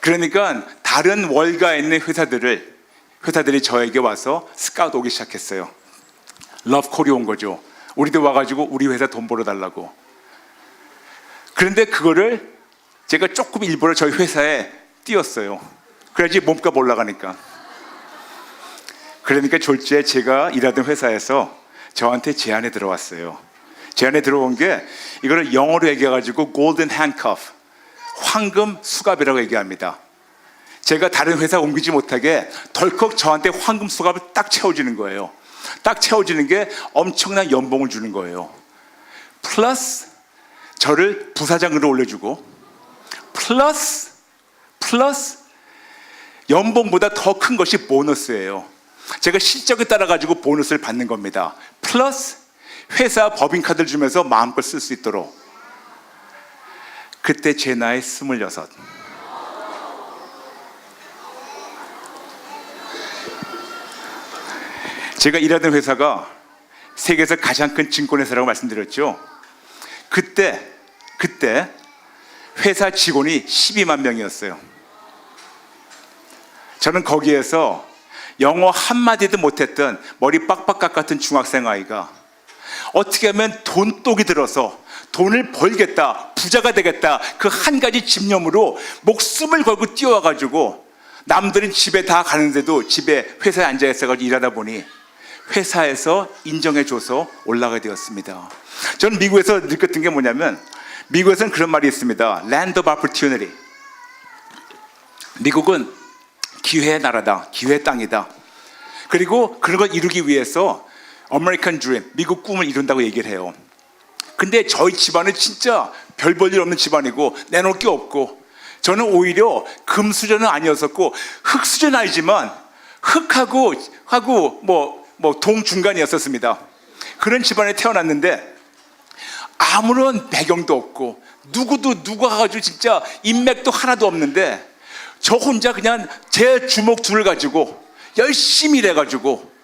그러니까 다른 월가에 있는 회사들이 저에게 와서 스카우트 오기 시작했어요. 러브콜이 온 거죠. 우리도 와가지고 우리 회사 돈 벌어달라고. 그런데 그거를 제가 조금 일부러 저희 회사에 띄웠어요. 그래야지 몸값 올라가니까. 그러니까 졸지에 제가 일하던 회사에서 저한테 제안이 들어왔어요. 제안에 들어온 게, 이거를 영어로 얘기해가지고 골든 핸커프, 황금 수갑이라고 얘기합니다. 제가 다른 회사 옮기지 못하게 덜컥 저한테 황금 수갑을 딱 채워주는 거예요. 딱 채워주는 게 엄청난 연봉을 주는 거예요. 플러스 저를 부사장으로 올려주고, 플러스 연봉보다 더 큰 것이 보너스예요. 제가 실적에 따라 가지고 보너스를 받는 겁니다. 플러스 회사 법인카드를 주면서 마음껏 쓸 수 있도록. 그때 제 나이 26. 제가 일하던 회사가 세계에서 가장 큰 증권회사라고 말씀드렸죠. 그때 회사 직원이 12만 명이었어요. 저는 거기에서 영어 한마디도 못했던 머리 빡빡 같은 중학생 아이가 어떻게 하면 돈독이 들어서 돈을 벌겠다, 부자가 되겠다, 그 한 가지 집념으로 목숨을 걸고 뛰어와가지고, 남들은 집에 다 가는데도 집에 회사에 앉아 있어가지고 일하다 보니 회사에서 인정해줘서 올라가게 되었습니다. 저는 미국에서 느꼈던 게 뭐냐면, 미국에서는 그런 말이 있습니다. Land of Opportunity. 미국은 기회의 나라다, 기회의 땅이다. 그리고 그런 걸 이루기 위해서 American Dream, 미국 꿈을 이룬다고 얘기를 해요. 근데 저희 집안은 진짜 별 볼 일 없는 집안이고 내놓을 게 없고, 저는 오히려 금 수저는 아니었었고 흙 수저는 아니지만 흙하고 동 중간이었었습니다. 그런 집안에 태어났는데 아무런 배경도 없고 누가 가지고 진짜 인맥도 하나도 없는데, 저 혼자 그냥 제 주먹 둘을 가지고 열심히 일해가지고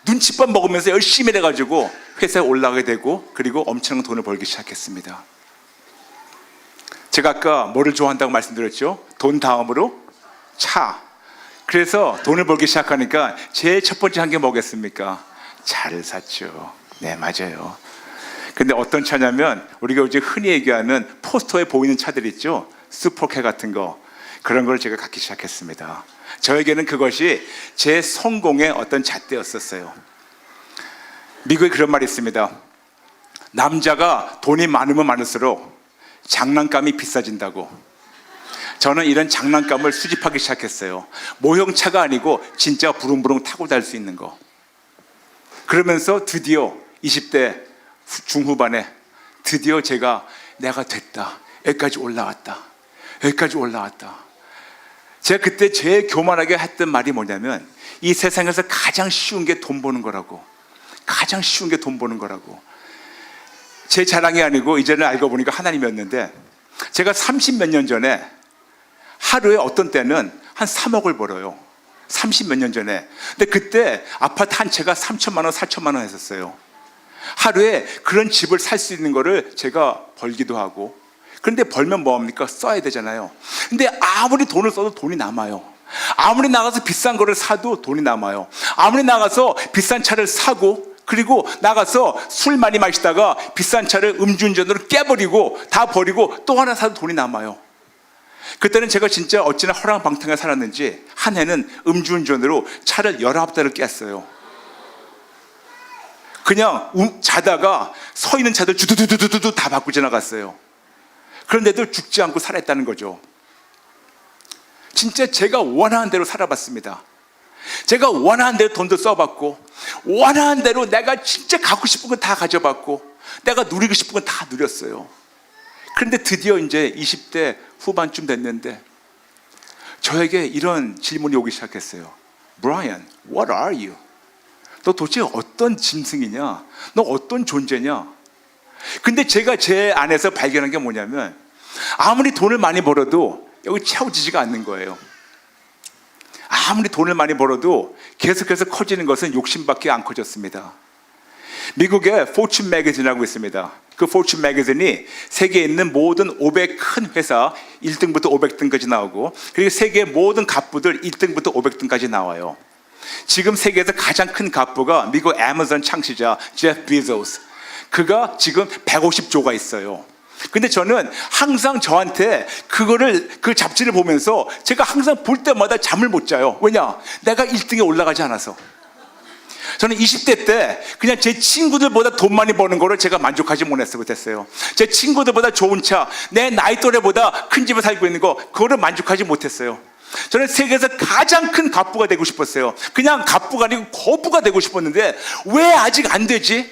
눈칫밥 먹으면서 열심히 일해가지고 회사에 올라가게 되고, 그리고 엄청난 돈을 벌기 시작했습니다. 제가 아까 뭐를 좋아한다고 말씀드렸죠? 돈 다음으로 차. 그래서 돈을 벌기 시작하니까 제일 첫 번째 한 게 뭐겠습니까? 차를 샀죠. 네, 맞아요. 근데 어떤 차냐면, 우리가 이제 흔히 얘기하는 포스터에 보이는 차들 있죠? 슈퍼카 같은 거. 그런 걸 제가 갖기 시작했습니다. 저에게는 그것이 제 성공의 어떤 잣대였었어요. 미국에 그런 말이 있습니다. 남자가 돈이 많으면 많을수록 장난감이 비싸진다고. 저는 이런 장난감을 수집하기 시작했어요. 모형차가 아니고 진짜 부릉부릉 타고 다닐 수 있는 거. 그러면서 드디어 20대 중후반에 드디어 내가 됐다, 여기까지 올라왔다. 제가 그때 제일 교만하게 했던 말이 뭐냐면, 이 세상에서 가장 쉬운 게 돈 버는 거라고. 제 자랑이 아니고 이제는 알고 보니까 하나님이었는데, 제가 30몇 년 전에 하루에 어떤 때는 한 3억을 벌어요. 30몇 년 전에. 근데 그때 아파트 한 채가 3천만 원, 4천만 원 했었어요. 하루에 그런 집을 살 수 있는 거를 제가 벌기도 하고, 그런데 벌면 뭐합니까? 써야 되잖아요. 근데 아무리 돈을 써도 돈이 남아요. 아무리 나가서 비싼 거를 사도 돈이 남아요. 아무리 나가서 비싼 차를 사고 그리고 나가서 술 많이 마시다가 비싼 차를 음주운전으로 깨버리고 다 버리고 또 하나 사도 돈이 남아요. 그때는 제가 진짜 어찌나 허랑방탕하게 살았는지 한 해는 음주운전으로 차를 19대를 깼어요. 그냥 자다가 서 있는 차들 주두두두두두 다 바꾸고 지나갔어요. 그런데도 죽지 않고 살았다는 거죠. 진짜 제가 원하는 대로 살아봤습니다. 제가 원하는 대로 돈도 써봤고 원하는 대로 내가 진짜 갖고 싶은 건 다 가져봤고 내가 누리고 싶은 건 다 누렸어요. 그런데 드디어 이제 20대 후반쯤 됐는데 저에게 이런 질문이 오기 시작했어요. Brian, what are you? 너 도대체 어떤 짐승이냐? 너 어떤 존재냐? 근데 제가 제 안에서 발견한 게 뭐냐면 아무리 돈을 많이 벌어도 여기 채워지지가 않는 거예요. 아무리 돈을 많이 벌어도 계속해서 커지는 것은 욕심밖에 안 커졌습니다. 미국에 포춘 매거진이라고 있습니다. 그 포춘 매거진이 세계에 있는 모든 500 큰 회사 1등부터 500등까지 나오고 그리고 세계의 모든 갑부들 1등부터 500등까지 나와요. 지금 세계에서 가장 큰 갑부가 미국 애마존 창시자 제프 비조스. 그가 지금 150조가 있어요. 근데 저는 항상 저한테 그 잡지를 보면서 제가 항상 볼 때마다 잠을 못 자요. 왜냐? 내가 1등에 올라가지 않아서. 저는 20대 때 그냥 제 친구들보다 돈 많이 버는 거를 제가 만족하지 못했어요. 제 친구들보다 좋은 차, 내 나이 또래보다 큰 집에 살고 있는 거, 그거를 만족하지 못했어요. 저는 세계에서 가장 큰 갑부가 되고 싶었어요. 그냥 갑부가 아니고 거부가 되고 싶었는데 왜 아직 안 되지?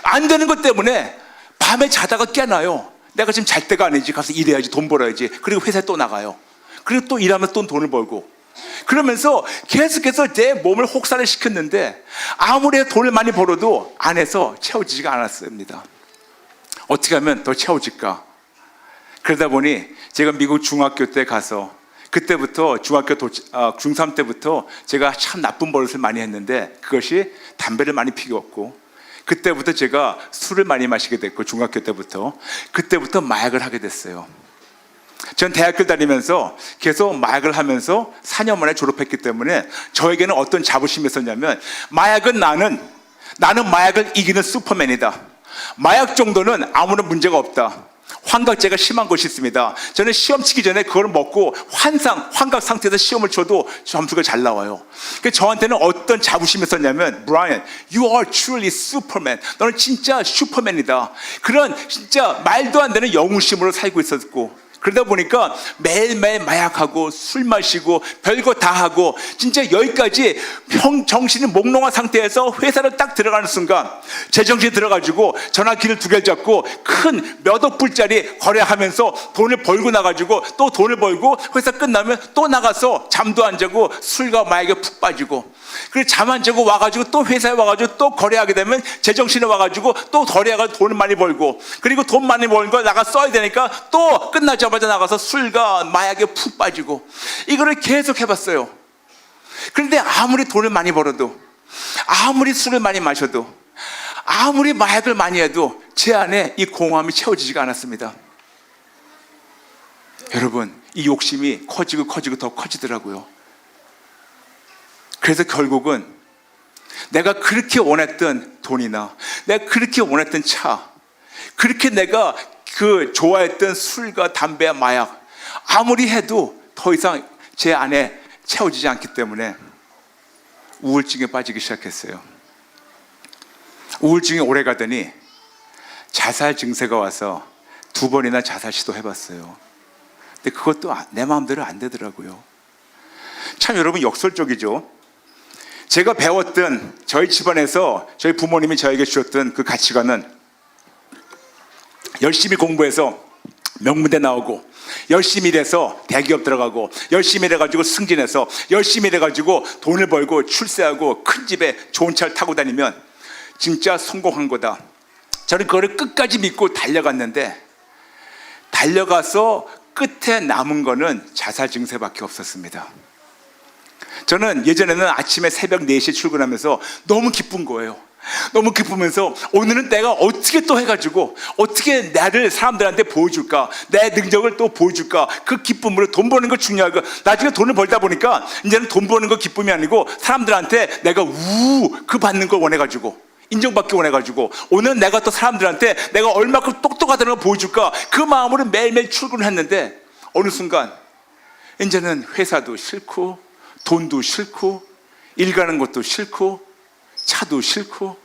안 되는 것 때문에 밤에 자다가 깨나요. 내가 지금 잘 때가 아니지. 가서 일해야지, 돈 벌어야지. 그리고 회사에 또 나가요. 그리고 또 일하면 또 돈을 벌고. 그러면서 계속해서 내 몸을 혹사를 시켰는데 아무리 돈을 많이 벌어도 안에서 채워지지가 않았습니다. 어떻게 하면 더 채워질까? 그러다 보니 제가 미국 중학교 때 가서 그때부터 중3 때부터 제가 참 나쁜 버릇을 많이 했는데 그것이 담배를 많이 피웠고 그때부터 제가 술을 많이 마시게 됐고 중학교 때부터 그때부터 마약을 하게 됐어요. 전 대학교 다니면서 계속 마약을 하면서 4년 만에 졸업했기 때문에 저에게는 어떤 자부심이 있었냐면 마약은 나는 마약을 이기는 슈퍼맨이다. 마약 정도는 아무런 문제가 없다. 환각제가 심한 것이 있습니다. 저는 시험 치기 전에 그걸 먹고 환각 상태에서 시험을 쳐도 점수가 잘 나와요. 그러니까 저한테는 어떤 자부심이 있었냐면 Brian, you are truly Superman. 너는 진짜 슈퍼맨이다. 그런 진짜 말도 안 되는 영웅심으로 살고 있었고 그러다 보니까 매일매일 마약하고 술 마시고 별거 다 하고 진짜 여기까지 정신이 몽롱한 상태에서 회사를 딱 들어가는 순간 제정신이 들어가지고 전화기를 2개를 잡고 큰 몇 억 불짜리 거래하면서 돈을 벌고 나가지고 또 돈을 벌고 회사 끝나면 또 나가서 잠도 안 자고 술과 마약에 푹 빠지고 그리고 잠 안 자고 와가지고 또 회사에 와가지고 또 거래하게 되면 제정신이 와가지고 또 거래해가지고 돈을 많이 벌고 그리고 돈 많이 벌는 걸 나가 써야 되니까 또 끝나자마자 나가서 술과 마약에 푹 빠지고 이거를 계속 해봤어요. 그런데 아무리 돈을 많이 벌어도 아무리 술을 많이 마셔도 아무리 마약을 많이 해도 제 안에 이 공허함이 채워지지가 않았습니다. 여러분 이 욕심이 커지고 더 커지더라고요. 그래서 결국은 내가 그렇게 원했던 돈이나 내가 그렇게 원했던 차 그렇게 내가 좋아했던 술과 담배와 마약 아무리 해도 더 이상 제 안에 채워지지 않기 때문에 우울증에 빠지기 시작했어요. 우울증이 오래 가더니 자살 증세가 와서 2번이나 자살 시도해봤어요. 근데 그것도 내 마음대로 안 되더라고요. 참 여러분 역설적이죠. 제가 배웠던 저희 집안에서 저희 부모님이 저에게 주셨던 그 가치관은 열심히 공부해서 명문대 나오고 열심히 일해서 대기업 들어가고 열심히 일해가지고 승진해서 열심히 일해가지고 돈을 벌고 출세하고 큰 집에 좋은 차를 타고 다니면 진짜 성공한 거다. 저는 그거를 끝까지 믿고 달려갔는데 달려가서 끝에 남은 거는 자살 증세밖에 없었습니다. 저는 예전에는 아침에 새벽 4시에 출근하면서 너무 기쁜 거예요. 너무 기쁘면서 오늘은 내가 어떻게 또 해가지고 어떻게 나를 사람들한테 보여줄까, 내 능력을 또 보여줄까. 그 기쁨으로 돈 버는 거 중요하고, 나중에 돈을 벌다 보니까 이제는 돈 버는 거 기쁨이 아니고 사람들한테 내가 그 받는 걸 원해가지고, 인정받기 원해가지고, 오늘 내가 또 사람들한테 내가 얼마큼 똑똑하다는 걸 보여줄까, 그 마음으로 매일매일 출근을 했는데 어느 순간 이제는 회사도 싫고 돈도 싫고 일 가는 것도 싫고 차도 싫고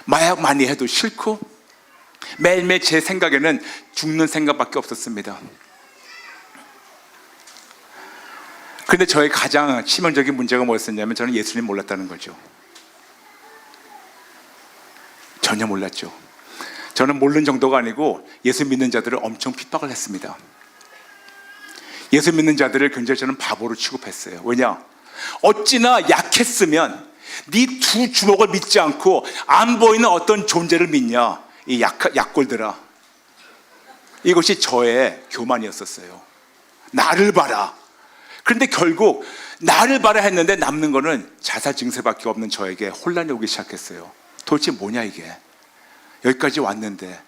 마약 많이 해도 싫고 매일매일 제 생각에는 죽는 생각밖에 없었습니다. 그런데 저의 가장 치명적인 문제가 뭐였었냐면, 저는 예수님 몰랐다는 거죠. 전혀 몰랐죠. 저는 모르는 정도가 아니고 예수 믿는 자들을 엄청 핍박을 했습니다. 예수 믿는 자들을 굉장히 저는 바보로 취급했어요. 왜냐? 어찌나 약했으면 네 두 주먹을 믿지 않고 안 보이는 어떤 존재를 믿냐, 이 약골들아. 이것이 저의 교만이었었어요. 나를 봐라. 그런데 결국 나를 봐라 했는데 남는 거는 자살 증세밖에 없는 저에게 혼란이 오기 시작했어요. 도대체 뭐냐 이게. 여기까지 왔는데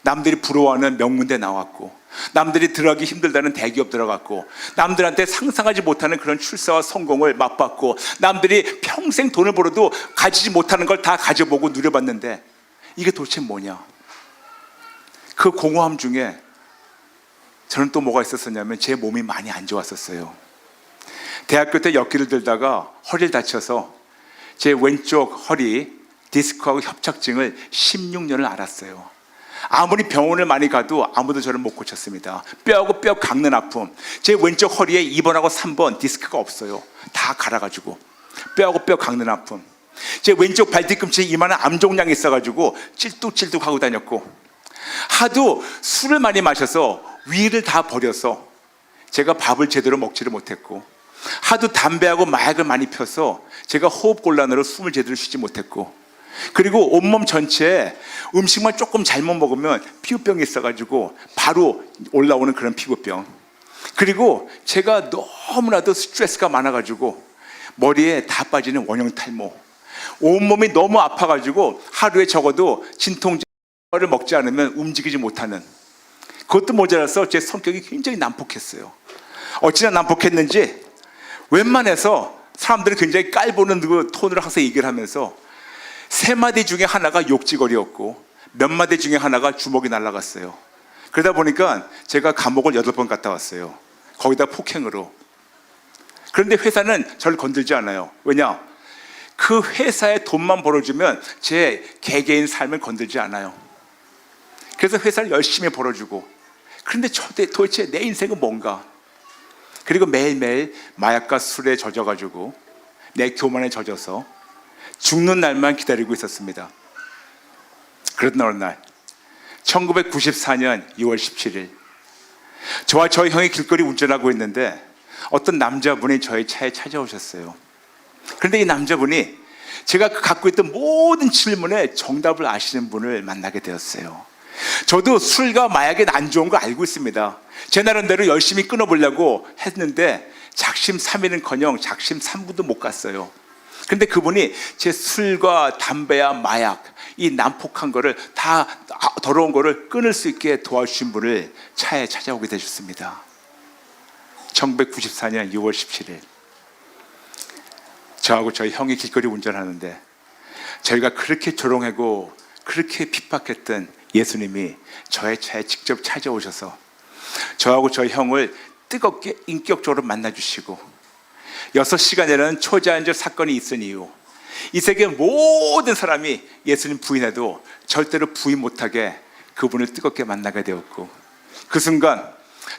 남들이 부러워하는 명문대 나왔고, 남들이 들어가기 힘들다는 대기업 들어갔고, 남들한테 상상하지 못하는 그런 출세와 성공을 맛봤고, 남들이 평생 돈을 벌어도 가지지 못하는 걸 다 가져보고 누려봤는데 이게 도대체 뭐냐. 그 공허함 중에 저는 또 뭐가 있었었냐면, 제 몸이 많이 안 좋았었어요. 대학교 때 역기를 들다가 허리를 다쳐서 제 왼쪽 허리 디스크하고 협착증을 16년을 앓았어요. 아무리 병원을 많이 가도 아무도 저를 못 고쳤습니다. 뼈하고 뼈 깎는 아픔. 제 왼쪽 허리에 2번하고 3번 디스크가 없어요. 다 갈아가지고 뼈하고 뼈 깎는 아픔. 제 왼쪽 발뒤꿈치에 이만한 암종양이 있어가지고 찔뚝찔뚝 하고 다녔고, 하도 술을 많이 마셔서 위를 다 버려서 제가 밥을 제대로 먹지를 못했고, 하도 담배하고 마약을 많이 펴서 제가 호흡곤란으로 숨을 제대로 쉬지 못했고, 그리고 온몸 전체에 음식만 조금 잘못 먹으면 피부병이 있어가지고 바로 올라오는 그런 피부병. 그리고 제가 너무나도 스트레스가 많아가지고 머리에 다 빠지는 원형 탈모. 온몸이 너무 아파가지고 하루에 적어도 진통제를 먹지 않으면 움직이지 못하는, 그것도 모자라서 제 성격이 굉장히 난폭했어요. 어찌나 난폭했는지 웬만해서 사람들이 굉장히 깔보는 그 톤으로 항상 얘기를 하면서 세 마디 중에 하나가 욕지거리였고 몇 마디 중에 하나가 주먹이 날아갔어요. 그러다 보니까 제가 감옥을 8번 갔다 왔어요. 거기다 폭행으로. 그런데 회사는 저를 건들지 않아요. 왜냐? 그 회사에 돈만 벌어주면 제 개개인 삶을 건들지 않아요. 그래서 회사를 열심히 벌어주고, 그런데 도대체 내 인생은 뭔가? 그리고 매일매일 마약과 술에 젖어가지고 내 교만에 젖어서 죽는 날만 기다리고 있었습니다. 그러던 어느 날 1994년 2월 17일 저와 저희 형이 길거리 운전하고 있는데 어떤 남자분이 저희 차에 찾아오셨어요. 그런데 이 남자분이 제가 갖고 있던 모든 질문에 정답을 아시는 분을 만나게 되었어요. 저도 술과 마약에 안 좋은 거 알고 있습니다. 제 나름대로 열심히 끊어보려고 했는데 작심 3일은커녕 작심 3분도 못 갔어요. 근데 그분이 제 술과 담배와 마약, 이 난폭한 거를 다, 더러운 거를 끊을 수 있게 도와주신 분을 차에 찾아오게 되셨습니다. 1994년 6월 17일 저하고 저희 형이 길거리 운전하는데 저희가 그렇게 조롱하고 그렇게 핍박했던 예수님이 저의 차에 직접 찾아오셔서 저하고 저희 형을 뜨겁게 인격적으로 만나주시고 6시간이라는 초자연적 사건이 있은 이후 이 세계 모든 사람이 예수님 부인해도 절대로 부인 못하게 그분을 뜨겁게 만나게 되었고, 그 순간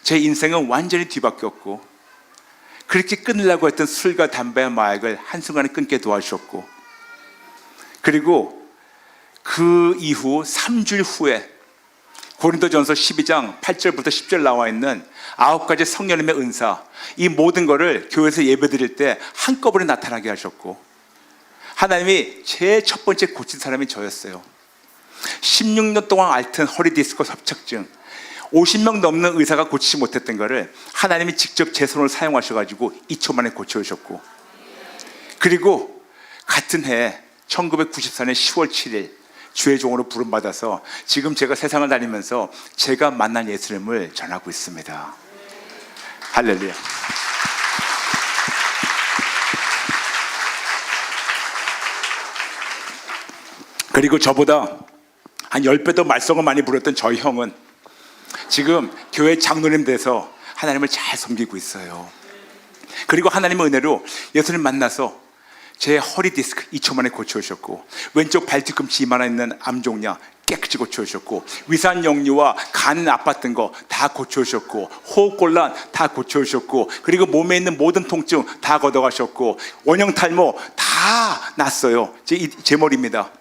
제 인생은 완전히 뒤바뀌었고, 그렇게 끊으려고 했던 술과 담배와 마약을 한순간에 끊게 도와주셨고, 그리고 그 이후 3주일 후에 고린도전서 12장 8절부터 10절 나와 있는 9가지 성령님의 은사, 이 모든 거를 교회에서 예배드릴 때 한꺼번에 나타나게 하셨고, 하나님이 제일 첫 번째 고친 사람이 저였어요. 16년 동안 앓던 허리 디스크 협착증 50명 넘는 의사가 고치지 못했던 거를 하나님이 직접 제 손을 사용하셔가지고 2초 만에 고쳐주셨고, 그리고 같은 해에 1994년 10월 7일 주의 종으로 부름받아서 지금 제가 세상을 다니면서 제가 만난 예수님을 전하고 있습니다. 할렐루야. 그리고 저보다 한 10배 더 말썽을 많이 부렸던 저희 형은 지금 교회 장로님 돼서 하나님을 잘 섬기고 있어요. 그리고 하나님의 은혜로 예수님 만나서 제 허리 디스크 2초 만에 고쳐주셨고, 왼쪽 발 뒤꿈치 이만한 있는 암종양 깨끗이 고쳐주셨고, 위산 역류와 간 아팠던 거 다 고쳐주셨고, 호흡곤란 다 고쳐주셨고, 그리고 몸에 있는 모든 통증 다 걷어가셨고, 원형 탈모 다 났어요. 제 머리입니다.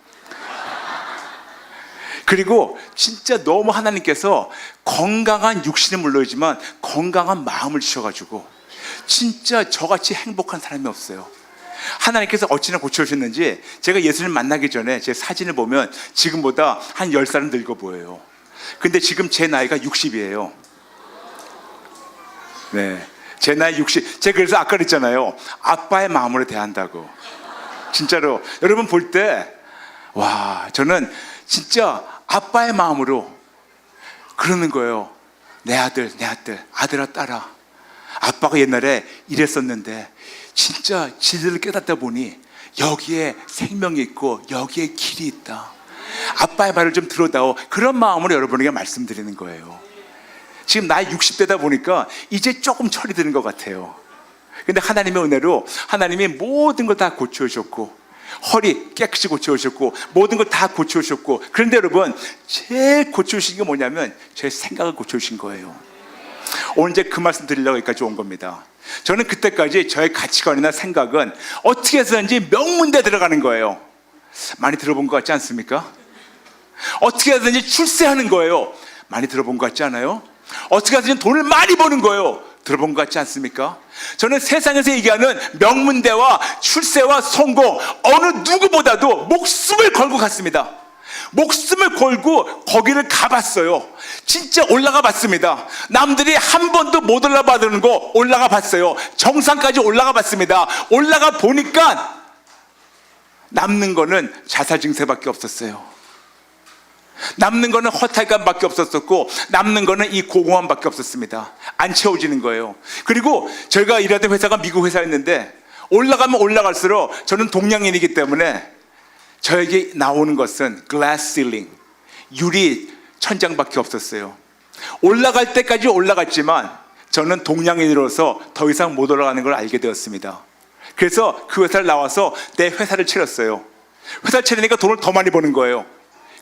그리고 진짜 너무 하나님께서 건강한 육신은 물론이지만 건강한 마음을 주셔가지고 진짜 저같이 행복한 사람이 없어요. 하나님께서 어찌나 고쳐주셨는지 제가 예수님 만나기 전에 제 사진을 보면 지금보다 한 10살은 늙어 보여요. 근데 지금 제 나이가 60이에요. 네, 제 나이 60. 제가 그래서 아까 그랬잖아요. 아빠의 마음으로 대한다고. 진짜로 여러분 볼 때 와, 저는 진짜 아빠의 마음으로 그러는 거예요. 내 아들, 아들아, 딸아. 아빠가 옛날에 이랬었는데 진짜 진리를 깨닫다 보니 여기에 생명이 있고 여기에 길이 있다. 아빠의 말을 좀 들어다오. 그런 마음으로 여러분에게 말씀드리는 거예요. 지금 나이 60대다 보니까 이제 조금 철이 드는 것 같아요. 근데 하나님의 은혜로 하나님이 모든 걸 다 고쳐주셨고, 허리 깨끗이 고쳐주셨고, 모든 걸 다 고쳐주셨고, 그런데 여러분 제일 고쳐주신 게 뭐냐면 제 생각을 고쳐주신 거예요. 오늘 이제 그 말씀 드리려고 여기까지 온 겁니다. 저는 그때까지 저의 가치관이나 생각은 어떻게 해서든지 명문대 들어가는 거예요. 많이 들어본 것 같지 않습니까? 어떻게 해서든지 출세하는 거예요. 많이 들어본 것 같지 않아요? 어떻게 해서든지 돈을 많이 버는 거예요. 들어본 것 같지 않습니까? 저는 세상에서 얘기하는 명문대와 출세와 성공, 어느 누구보다도 목숨을 걸고 갔습니다. 목숨을 걸고 거기를 가봤어요. 진짜 올라가 봤습니다. 남들이 한 번도 못 올라가는 거 올라가 봤어요. 정상까지 올라가 봤습니다. 올라가 보니까 남는 거는 자살 증세밖에 없었어요. 남는 거는 허탈감밖에 없었었고, 남는 거는 이 고공함밖에 없었습니다. 안 채워지는 거예요. 그리고 제가 일하던 회사가 미국 회사였는데 올라가면 올라갈수록 저는 동양인이기 때문에 저에게 나오는 것은 glass ceiling, 유리 천장밖에 없었어요. 올라갈 때까지 올라갔지만 저는 동양인으로서 더 이상 못 올라가는 걸 알게 되었습니다. 그래서 그 회사를 나와서 내 회사를 차렸어요. 회사를 차리니까 돈을 더 많이 버는 거예요.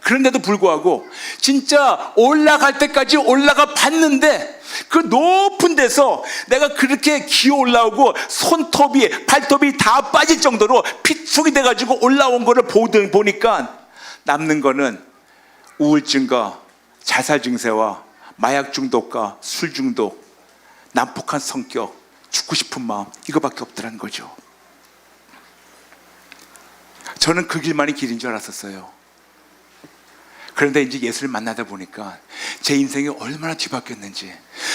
그런데도 불구하고 진짜 올라갈 때까지 올라가 봤는데 그 높은 데서 내가 그렇게 기어 올라오고 손톱이 발톱이 다 빠질 정도로 피축이 돼가지고 올라온 거를 보니까 남는 거는 우울증과 자살 증세와 마약 중독과 술 중독, 난폭한 성격, 죽고 싶은 마음, 이거밖에 없더라는 거죠. 저는 그 길만이 길인 줄 알았었어요. 그런데 이제 예수를 만나다 보니까 제 인생이 얼마나 뒤바뀌었는지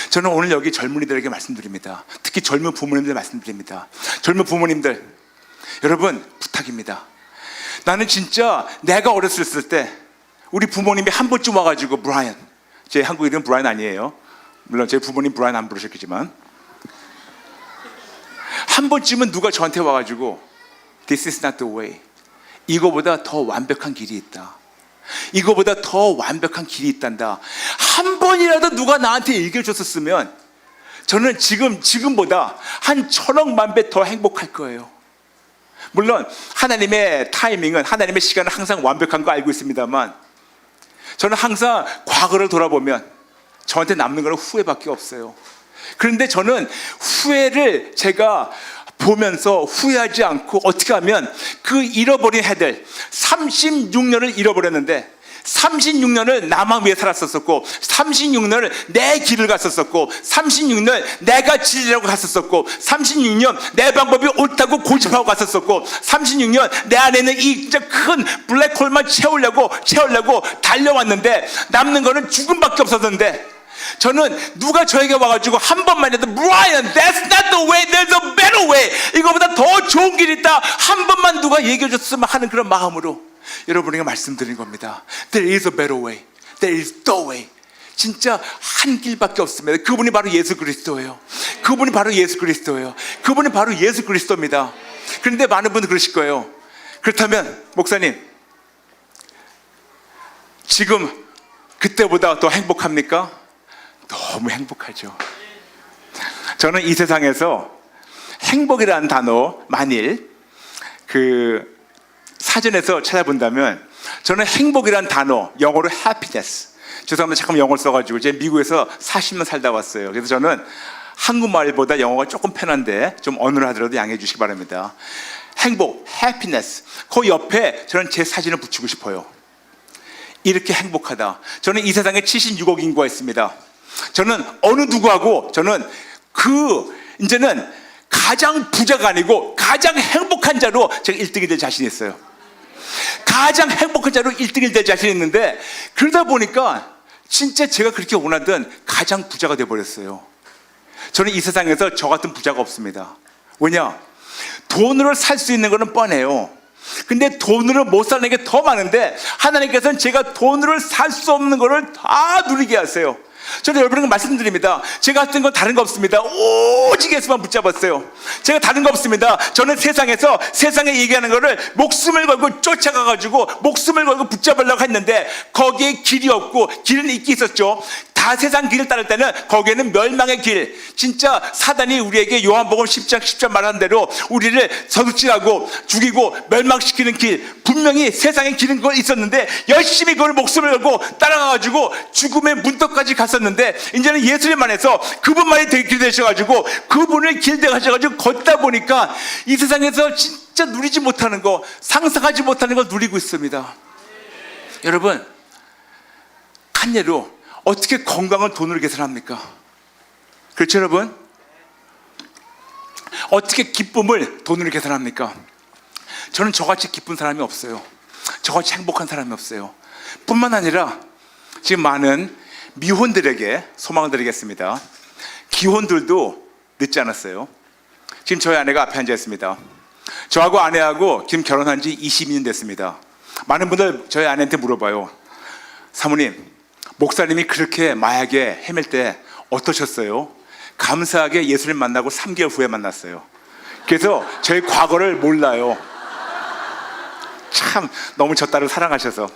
저는 오늘 여기 젊은이들에게 말씀드립니다. 특히 젊은 부모님들 말씀드립니다. 젊은 부모님들, 여러분 부탁입니다. 나는 진짜 내가 어렸을 때 우리 부모님이 한 번쯤 와가지고 브라이언, 제 한국 이름 브라이언 아니에요. 물론 제 부모님 브라이언 안 부르셨겠지만 한 번쯤은 누가 저한테 와가지고 This is not the way, 이거보다 더 완벽한 길이 있다, 이거보다 더 완벽한 길이 있단다, 한 번이라도 누가 나한테 얘기해 줬었으면 저는 지금보다 한 1000억 만 배 더 행복할 거예요. 물론 하나님의 타이밍은, 하나님의 시간은 항상 완벽한 거 알고 있습니다만 저는 항상 과거를 돌아보면 저한테 남는 건 후회밖에 없어요. 그런데 저는 후회를 제가 보면서 후회하지 않고 어떻게 하면 그 잃어버린 해들 36년을 잃어버렸는데 36년을 나만 위해 살았었고 36년을 내 길을 갔었었고 36년 내가 진리라고 갔었었고 36년 내 방법이 옳다고 고집하고 갔었었고 36년 내 안에 있는 이 진짜 큰 블랙홀만 채우려고 달려왔는데 남는 거는 죽음밖에 없었는데 저는 누가 저에게 와가지고 한 번만이라도 Brian, that's not the way, there's a better way. 이거보다 더 좋은 길이 있다. 한 번만 누가 얘기해 줬으면 하는 그런 마음으로 여러분에게 말씀드린 겁니다. There is a better way. There is the way. 진짜 한 길밖에 없습니다. 그분이 바로 예수 그리스도예요. 그분이 바로 예수 그리스도예요. 그분이 바로 예수 그리스도입니다. 그런데 많은 분들 그러실 거예요. 그렇다면 목사님, 지금 그때보다 더 행복합니까? 너무 행복하죠. 저는 이 세상에서 행복이라는 단어 만일 그 사전에서 찾아본다면 저는 행복이라는 단어 영어로 happiness, 죄송합니다 잠깐 영어를 써가지고 제가 미국에서 40년 살다 왔어요. 그래서 저는 한국말보다 영어가 조금 편한데 좀 언어를 하더라도 양해해 주시기 바랍니다. 행복, happiness, 그 옆에 저는 제 사진을 붙이고 싶어요. 이렇게 행복하다. 저는 이 세상에 76억 인구가 있습니다. 저는 어느 누구하고 저는 이제는 가장 부자가 아니고 가장 행복한 자로 제가 1등이 될 자신이 있어요. 가장 행복한 자로 1등이 될 자신이 있는데 그러다 보니까 진짜 제가 그렇게 원하던 가장 부자가 되어버렸어요. 저는 이 세상에서 저 같은 부자가 없습니다. 왜냐? 돈으로 살 수 있는 거는 뻔해요. 근데 돈으로 못 사는 게 더 많은데 하나님께서는 제가 돈으로 살 수 없는 거를 다 누리게 하세요. 저는 여러분에게 말씀드립니다. 제가 했던 건 다른 거 없습니다. 오직 예수만 붙잡았어요. 제가 다른 거 없습니다. 저는 세상에서 세상에 얘기하는 거를 목숨을 걸고 쫓아가가지고 목숨을 걸고 붙잡으려고 했는데 거기에 길이 없고 길은 있긴 있었죠. 다 세상 길을 따를 때는 거기에는 멸망의 길, 진짜 사단이 우리에게 요한복음 10장 10절 말한 대로 우리를 서두질하고 죽이고 멸망시키는 길, 분명히 세상의 길은 그거 있었는데 열심히 그걸 목숨을 걸고 따라가가지고 죽음의 문턱까지 갔었는데 이제는 예수님 안에서 그분만이 길 되셔가지고 그분을 길 되셔가지고 걷다 보니까 이 세상에서 진짜 누리지 못하는 거, 상상하지 못하는 걸 누리고 있습니다. 여러분, 한 예로 어떻게 건강을 돈으로 계산합니까? 그렇죠 여러분? 어떻게 기쁨을 돈으로 계산합니까? 저는 저같이 기쁜 사람이 없어요. 저같이 행복한 사람이 없어요. 뿐만 아니라 지금 많은 미혼들에게 소망을 드리겠습니다. 기혼들도 늦지 않았어요. 지금 저희 아내가 앞에 앉아 있습니다. 저하고 아내하고 지금 결혼한 지 22년 됐습니다. 많은 분들 저희 아내한테 물어봐요. 사모님, 목사님이 그렇게 마약에 헤맬 때 어떠셨어요? 감사하게 예수님 만나고 3개월 후에 만났어요. 그래서 저의 과거를 몰라요. 참 너무 저 딸을 사랑하셔서.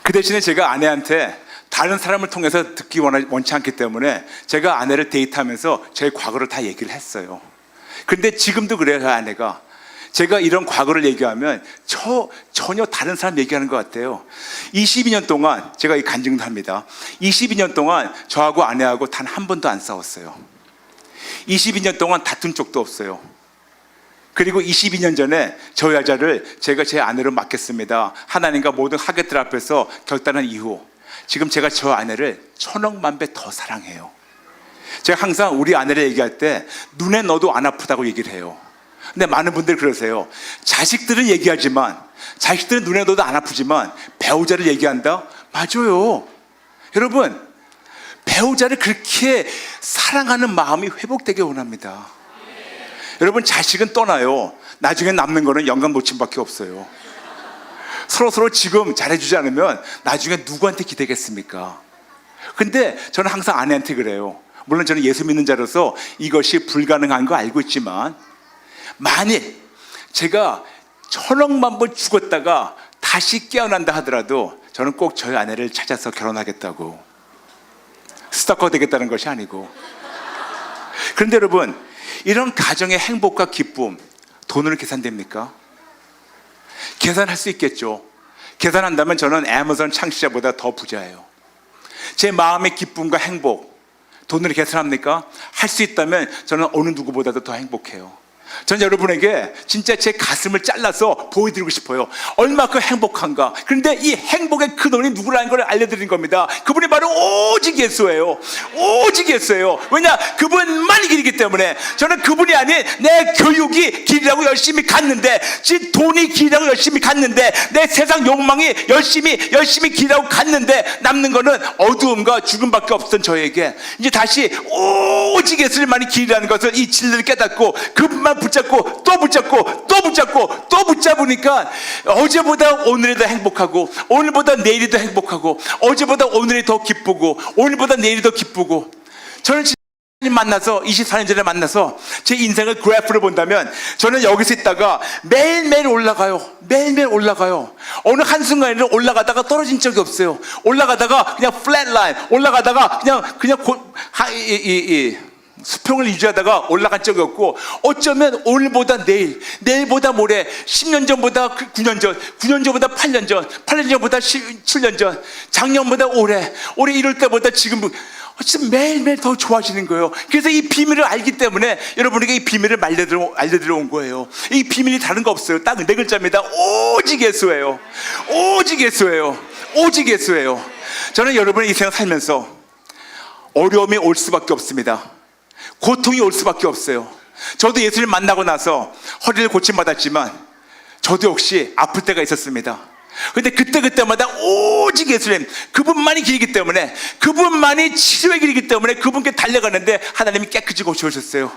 그 대신에 제가 아내한테 다른 사람을 통해서 듣기 원치 않기 때문에 제가 아내를 데이트하면서 제 과거를 다 얘기를 했어요. 그런데 지금도 그래요. 아내가 제가 이런 과거를 얘기하면 전혀 다른 사람 얘기하는 것 같아요. 22년 동안 제가 이 간증도 합니다. 22년 동안 저하고 아내하고 단 한 번도 안 싸웠어요. 22년 동안 다툰 적도 없어요. 그리고 22년 전에 저 여자를 제가 제 아내로 맡겼습니다. 하나님과 모든 하객들 앞에서 결단한 이후 지금 제가 저 아내를 천억 배 더 사랑해요. 제가 항상 우리 아내를 얘기할 때 눈에 넣어도 안 아프다고 얘기를 해요. 근데 많은 분들이 그러세요. 자식들은 얘기하지만, 자식들은 눈에 넣어도 안 아프지만 배우자를 얘기한다? 맞아요. 여러분, 배우자를 그렇게 사랑하는 마음이 회복되게 원합니다. 여러분, 자식은 떠나요. 나중에 남는 거는 영감 놓침밖에 없어요. 서로 지금 잘해주지 않으면 나중에 누구한테 기대겠습니까? 근데 저는 항상 아내한테 그래요. 물론 저는 예수 믿는 자로서 이것이 불가능한 거 알고 있지만 만일 제가 천억만 번 죽었다가 다시 깨어난다 하더라도 저는 꼭 저희 아내를 찾아서 결혼하겠다고. 스토커 되겠다는 것이 아니고. 그런데 여러분, 이런 가정의 행복과 기쁨 돈으로 계산됩니까? 계산할 수 있겠죠. 계산한다면 저는 애마존 창시자보다 더 부자예요. 제 마음의 기쁨과 행복 돈으로 계산합니까? 할 수 있다면 저는 어느 누구보다도 더 행복해요. 전 여러분에게 진짜 제 가슴을 잘라서 보여드리고 싶어요. 얼마큼 행복한가. 그런데 이 행복의 근원이 누구라는 걸 알려드린 겁니다. 그분이 바로 오직 예수예요. 오직 예수예요. 왜냐? 그분만이 길이기 때문에. 저는 그분이 아닌 내 교육이 길이라고 열심히 갔는데, 제 돈이 길이라고 열심히 갔는데, 내 세상 욕망이 열심히 길이라고 갔는데, 남는 거는 어두움과 죽음밖에 없던 저에게 이제 다시 오직 예수님만이 길이라는 것을, 이 진리를 깨닫고 그분만 붙잡고 또 붙잡고 또 붙잡고 또 붙잡으니까 어제보다 오늘이 더 행복하고, 오늘보다 내일이 더 행복하고, 어제보다 오늘이 더 기쁘고, 오늘보다 내일이 더 기쁘고. 저는 만나서 24년 전에 만나서 제 인생을 그래프를 본다면, 저는 여기서 있다가 매일매일 올라가요. 매일매일 올라가요. 어느 한순간에는 올라가다가 떨어진 적이 없어요. 올라가다가 그냥 플랫라인, 올라가다가 수평을 유지하다가 올라간 적이 없고, 어쩌면 오늘보다 내일, 내일보다 모레, 10년 전보다 9년 전, 9년 전보다 8년 전, 8년 전보다 7년 전, 작년보다 올해 이럴 때보다 지금 매일매일 더 좋아지는 거예요. 그래서 이 비밀을 알기 때문에 여러분에게 이 비밀을 알려드려 온 거예요. 이 비밀이 다른 거 없어요. 딱 네 글자입니다. 오직 예수예요. 오직 예수예요. 오직 예수예요. 저는 여러분의 이 생을 살면서 어려움이 올 수밖에 없습니다. 고통이 올 수밖에 없어요. 저도 예수님 만나고 나서 허리를 고침받았지만 저도 역시 아플 때가 있었습니다. 근데 그때마다 오직 예수님, 그분만이 길이기 때문에, 그분만이 치료의 길이기 때문에 그분께 달려가는데 하나님이 깨끗이 고쳐주셨어요.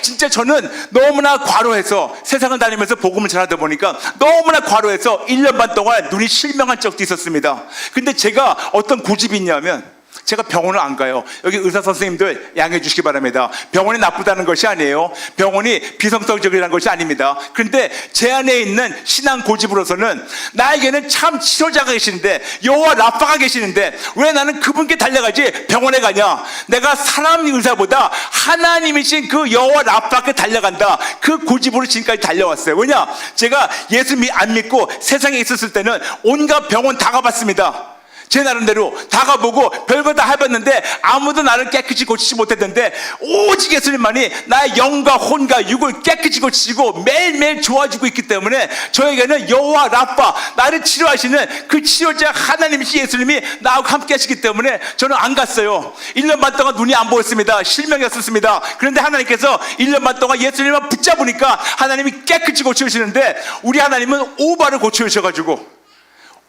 진짜 저는 너무나 과로해서 세상을 다니면서 복음을 전하다 보니까 너무나 과로해서 1년 반 동안 눈이 실명한 적도 있었습니다. 근데 제가 어떤 고집이 있냐면, 제가 병원을 안 가요. 여기 의사 선생님들 양해해 주시기 바랍니다. 병원이 나쁘다는 것이 아니에요. 병원이 비성적이라는 것이 아닙니다. 그런데 제 안에 있는 신앙 고집으로서는 나에게는 참 치료자가 계시는데, 여호와 라파가 계시는데 왜 나는 그분께 달려가지 병원에 가냐? 내가 사람 의사보다 하나님이신 그 여호와 라파께 달려간다. 그 고집으로 지금까지 달려왔어요. 왜냐? 제가 예수 안 믿고 세상에 있었을 때는 온갖 병원 다 가봤습니다. 제 나름대로 다 가보고 별거 다 해봤는데 아무도 나를 깨끗이 고치지 못했는데, 오직 예수님만이 나의 영과 혼과 육을 깨끗이 고치시고 매일매일 좋아지고 있기 때문에 저에게는 여호와 라파, 나를 치료하시는 그 치료자 하나님이신 예수님이 나하고 함께 하시기 때문에 저는 안 갔어요. 1년 반 동안 눈이 안 보였습니다. 실명이었습니다. 그런데 하나님께서 1년 반 동안 예수님만 붙잡으니까 하나님이 깨끗이 고쳐주시는데, 우리 하나님은 오바를 고쳐주셔가지고,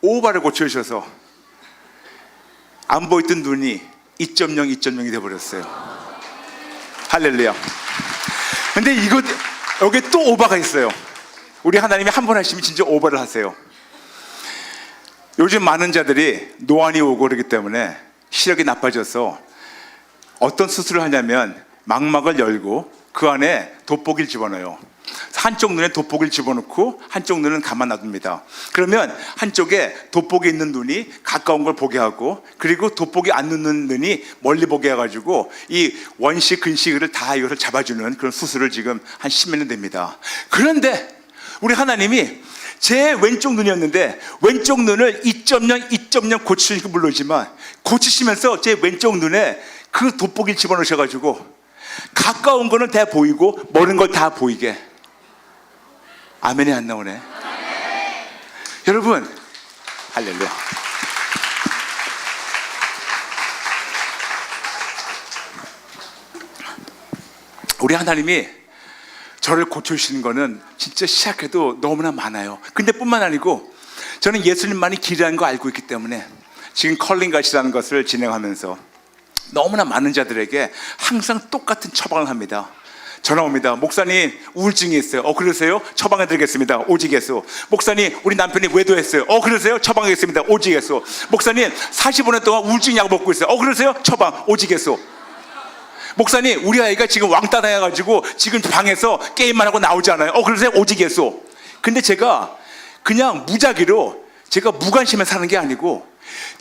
오바를 고쳐주셔서 안 보였던 눈이 2.0이 돼버렸어요. 할렐루야. 근데 여기 또 오바가 있어요. 우리 하나님이 한 번 하시면 진짜 오바를 하세요. 요즘 많은 자들이 노안이 오고 그러기 때문에 시력이 나빠져서 어떤 수술을 하냐면, 망막을 열고 그 안에 돋보기를 집어넣어요. 한쪽 눈에 돋보기를 집어넣고 한쪽 눈은 가만 놔둡니다. 그러면 한쪽에 돋보기 있는 눈이 가까운 걸 보게 하고, 그리고 돋보기 안 있는 눈이 멀리 보게 해가지고 이 원시 근시를 다 이것을 잡아주는 그런 수술을 지금 한 10몇 년 됩니다. 그런데 우리 하나님이 제 왼쪽 눈이었는데 왼쪽 눈을 2.0 고치시고 물론이지만, 고치시면서 제 왼쪽 눈에 그 돋보기를 집어넣으셔가지고 가까운 거는 다 보이고 멀은 걸 다 보이게. 아멘이 안 나오네. 여러분, 할렐루야. 우리 하나님이 저를 고쳐주시는 거는 진짜 시작해도 너무나 많아요. 근데 뿐만 아니고 저는 예수님만이 길이라는 거 알고 있기 때문에 지금 컬링갓이라는 것을 진행하면서 너무나 많은 자들에게 항상 똑같은 처방을 합니다. 전화 옵니다. 목사님 우울증이 있어요. 그러세요? 처방해드리겠습니다. 오직 예수. 목사님 우리 남편이 외도했어요. 그러세요? 처방하겠습니다. 오직 예수. 목사님 45년 동안 우울증 약 먹고 있어요. 그러세요? 처방. 오직 예수. 목사님 우리 아이가 지금 왕따 당해가지고 지금 방에서 게임만 하고 나오지 않아요. 그러세요? 오직 예수. 근데 제가 그냥 무작위로, 제가 무관심에 사는 게 아니고,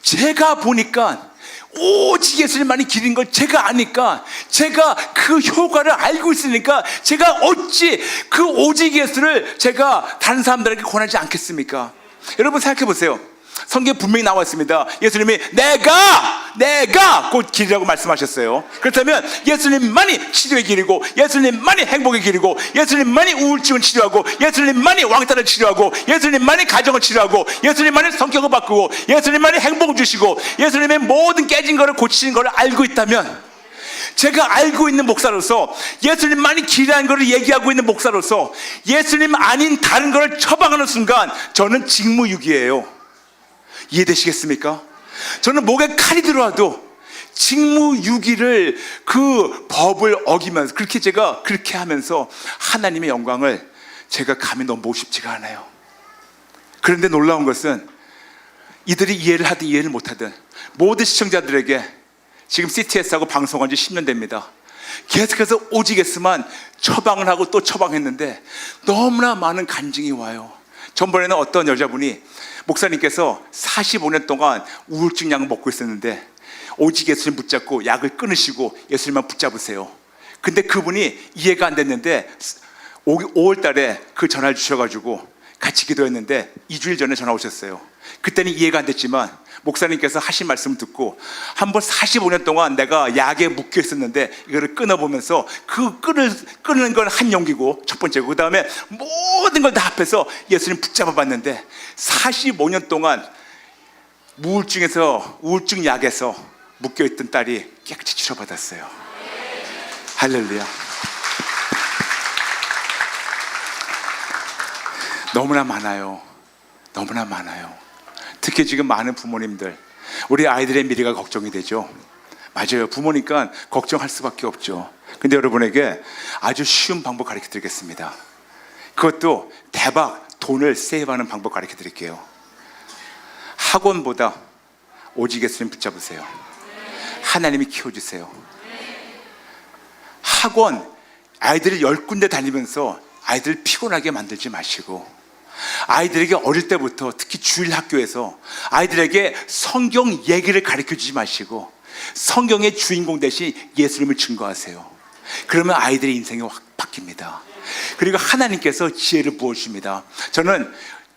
제가 보니까 오직 예수님만이 길인 걸 제가 아니까, 제가 그 효과를 알고 있으니까 제가 어찌 그 오직 예수를 제가 다른 사람들에게 권하지 않겠습니까? 여러분 생각해 보세요. 성경에 분명히 나와 있습니다. 예수님이 내가 곧 길이라고 말씀하셨어요. 그렇다면 예수님만이 치료의 길이고, 예수님만이 행복의 길이고, 예수님만이 우울증을 치료하고, 예수님만이 왕따를 치료하고, 예수님만이 가정을 치료하고, 예수님만이 성격을 바꾸고, 예수님만이 행복을 주시고, 예수님의 모든 깨진 것을 고치는 것을 알고 있다면, 제가 알고 있는 목사로서, 예수님만이 길이라는 것을 얘기하고 있는 목사로서 예수님 아닌 다른 것을 처방하는 순간 저는 직무유기예요. 이해되시겠습니까? 저는 목에 칼이 들어와도 직무유기를, 그 법을 어기면서, 제가 그렇게 하면서 하나님의 영광을 제가 감히 넘보고 싶지가 않아요. 그런데 놀라운 것은 이들이 이해를 하든 이해를 못하든 모든 시청자들에게 지금 CTS하고 방송한 지 10년 됩니다. 계속해서 오직에서만 처방을 하고 또 처방했는데 너무나 많은 간증이 와요. 전번에는 어떤 여자분이, 목사님께서 45년 동안 우울증 약을 먹고 있었는데 오직 예수님 붙잡고 약을 끊으시고 예수님만 붙잡으세요. 근데 그분이 이해가 안 됐는데 5월 달에 그 전화를 주셔가지고 같이 기도했는데 2주일 전에 전화 오셨어요. 그때는 이해가 안 됐지만 목사님께서 하신 말씀을 듣고, 한번 45년 동안 내가 약에 묶여 있었는데 이거를 끊어보면서, 그 끊는 건 한 용기고 첫 번째고, 그 다음에 모든 걸 다 합해서 예수님 붙잡아 봤는데 45년 동안 우울증 약에서 묶여 있던 딸이 깨끗이 치료받았어요. 할렐루야. 너무나 많아요. 너무나 많아요. 특히 지금 많은 부모님들, 우리 아이들의 미래가 걱정이 되죠. 맞아요. 부모니까 걱정할 수밖에 없죠. 근데 여러분에게 아주 쉬운 방법 가르쳐 드리겠습니다. 그것도 대박 돈을 세이브하는 방법 가르쳐 드릴게요. 학원보다 오직 예수님 붙잡으세요. 하나님이 키워주세요. 학원, 아이들이 10군데 다니면서 아이들을 피곤하게 만들지 마시고, 아이들에게 어릴 때부터, 특히 주일 학교에서 아이들에게 성경 얘기를 가르쳐주지 마시고 성경의 주인공 대신 예수님을 증거하세요. 그러면 아이들의 인생이 확 바뀝니다. 그리고 하나님께서 지혜를 부어주십니다. 저는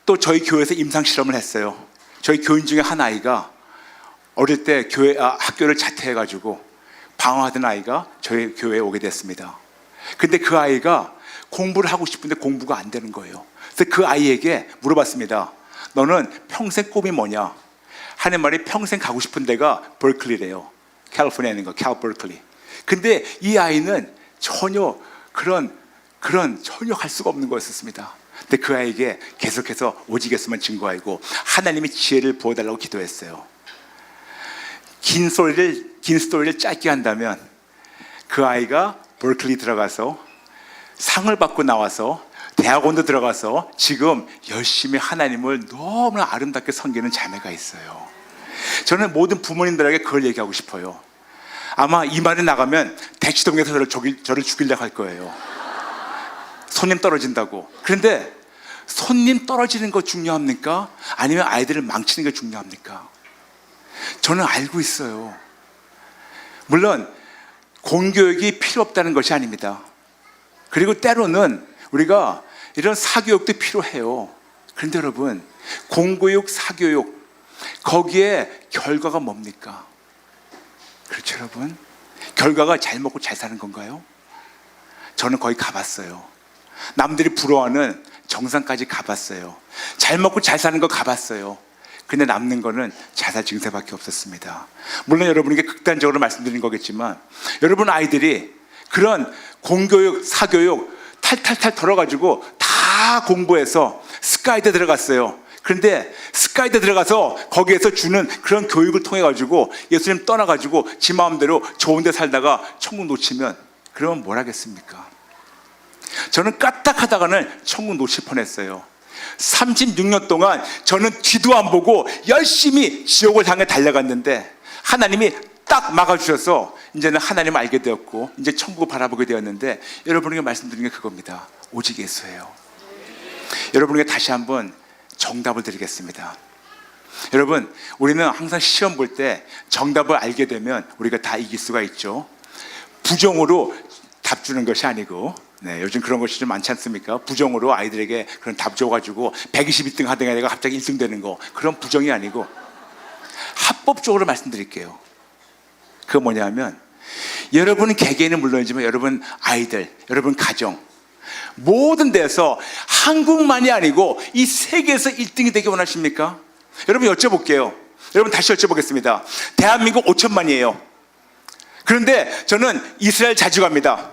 또 저희 교회에서 임상실험을 했어요. 저희 교인 중에 한 아이가 어릴 때 학교를 자퇴해가지고 방황하던 아이가 저희 교회에 오게 됐습니다. 근데 그 아이가 공부를 하고 싶은데 공부가 안 되는 거예요. 그래서 그 아이에게 물어봤습니다. 너는 평생 꿈이 뭐냐? 하는 말이 평생 가고 싶은 데가 버클리래요. 캘리포니아에 있는 거, 버클리. 근데 이 아이는 전혀 전혀 할 수가 없는 거였습니다. 근데 그 아이에게 계속해서 오직 예수만 증거하고 하나님의 지혜를 부어달라고 기도했어요. 긴 스토리를 짧게 한다면, 그 아이가 버클리 들어가서 상을 받고 나와서 대학원도 들어가서 지금 열심히 하나님을 너무나 아름답게 섬기는 자매가 있어요. 저는 모든 부모님들에게 그걸 얘기하고 싶어요. 아마 이 말이 나가면 대치동에서 저를 죽이려고 할 거예요. 손님 떨어진다고. 그런데 손님 떨어지는 거 중요합니까? 아니면 아이들을 망치는 게 중요합니까? 저는 알고 있어요. 물론 공교육이 필요 없다는 것이 아닙니다. 그리고 때로는 우리가 이런 사교육도 필요해요. 그런데 여러분, 공교육, 사교육, 거기에 결과가 뭡니까? 그렇죠, 여러분? 결과가 잘 먹고 잘 사는 건가요? 저는 거기 가봤어요. 남들이 부러워하는 정상까지 가봤어요. 잘 먹고 잘 사는 거 가봤어요. 근데 남는 거는 자살 증세밖에 없었습니다. 물론 여러분에게 극단적으로 말씀드린 거겠지만, 여러분 아이들이 그런 공교육, 사교육 탈탈탈 털어가지고 다 공부해서 스카이대 들어갔어요. 그런데 스카이대 들어가서 거기에서 주는 그런 교육을 통해 가지고 예수님 떠나가지고 지 마음대로 좋은 데 살다가 천국 놓치면, 그러면 뭘 하겠습니까? 저는 까딱하다가는 천국 놓칠 뻔했어요. 36년 동안 저는 뒤도 안 보고 열심히 지옥을 향해 달려갔는데 하나님이 딱 막아주셔서 이제는 하나님을 알게 되었고 이제 천국을 바라보게 되었는데, 여러분에게 말씀드리는 게 그겁니다. 오직 예수예요. 여러분에게 다시 한번 정답을 드리겠습니다. 여러분, 우리는 항상 시험 볼 때 정답을 알게 되면 우리가 다 이길 수가 있죠. 부정으로 답 주는 것이 아니고 네, 요즘 그런 것이 좀 많지 않습니까? 부정으로 아이들에게 그런 답 줘가지고 121등 하던 애가 갑자기 1등 되는 거, 그런 부정이 아니고 합법적으로 말씀드릴게요. 그거 뭐냐면, 여러분 개개인은 물론이지만 여러분 아이들, 여러분 가정, 모든 데서 한국만이 아니고 이 세계에서 1등이 되기 원하십니까? 여러분 여쭤볼게요. 여러분 다시 여쭤보겠습니다. 대한민국 5천만이에요. 그런데 저는 이스라엘 자주 갑니다.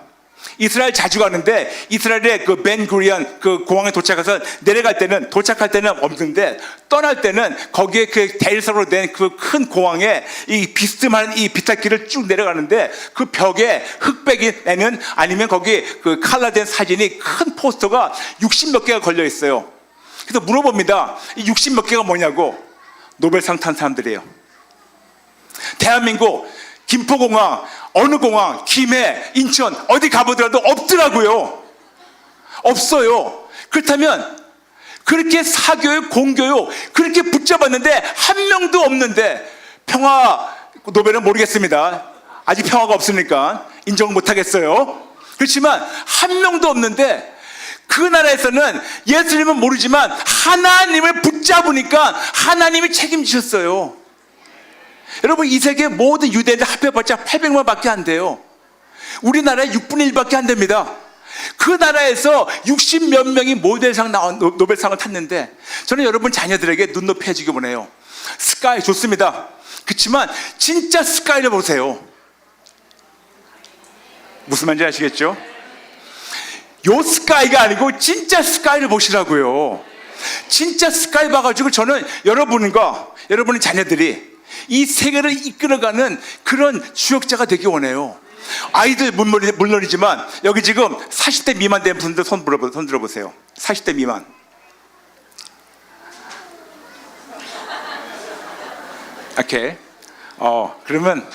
이스라엘 자주 가는데, 이스라엘의 그 벤구리온 그 공항에 도착할 때는 없는데, 떠날 때는 거기에 그 대리석으로 된 그 큰 공항에 이 비스듬한 이 비탈길을 쭉 내려가는데, 그 벽에 흑백이 내는, 아니면 거기 그 칼라된 사진이 큰 포스터가 60몇 개가 걸려 있어요. 그래서 물어봅니다. 이 60몇 개가 뭐냐고. 노벨상 탄 사람들이에요. 대한민국 김포공항, 어느 공항, 김해, 인천 어디 가보더라도 없더라고요. 없어요. 그렇다면 그렇게 사교육, 공교육 그렇게 붙잡았는데 한 명도 없는데, 평화 노벨은 모르겠습니다. 아직 평화가 없으니까 인정을 못하겠어요. 그렇지만 한 명도 없는데, 그 나라에서는 예수님은 모르지만 하나님을 붙잡으니까 하나님이 책임지셨어요. 여러분, 이 세계 모든 유대인들 합해봤자 800만 밖에 안 돼요. 우리나라에 6분의 1밖에 안 됩니다. 그 나라에서 60몇 명이 노벨상을 탔는데, 저는 여러분 자녀들에게 눈높이 해주기 원해요. 스카이 좋습니다. 그렇지만 진짜 스카이를 보세요. 무슨 말인지 아시겠죠? 요 스카이가 아니고 진짜 스카이를 보시라고요. 진짜 스카이 봐가지고 저는 여러분과 여러분의 자녀들이 이 세계를 이끌어가는 그런 주역자가 되기 원해요. 아이들 물론이지만, 여기 지금 40대 미만 된 분들 손 들어보세요. 40대 미만. 오케이. 그러면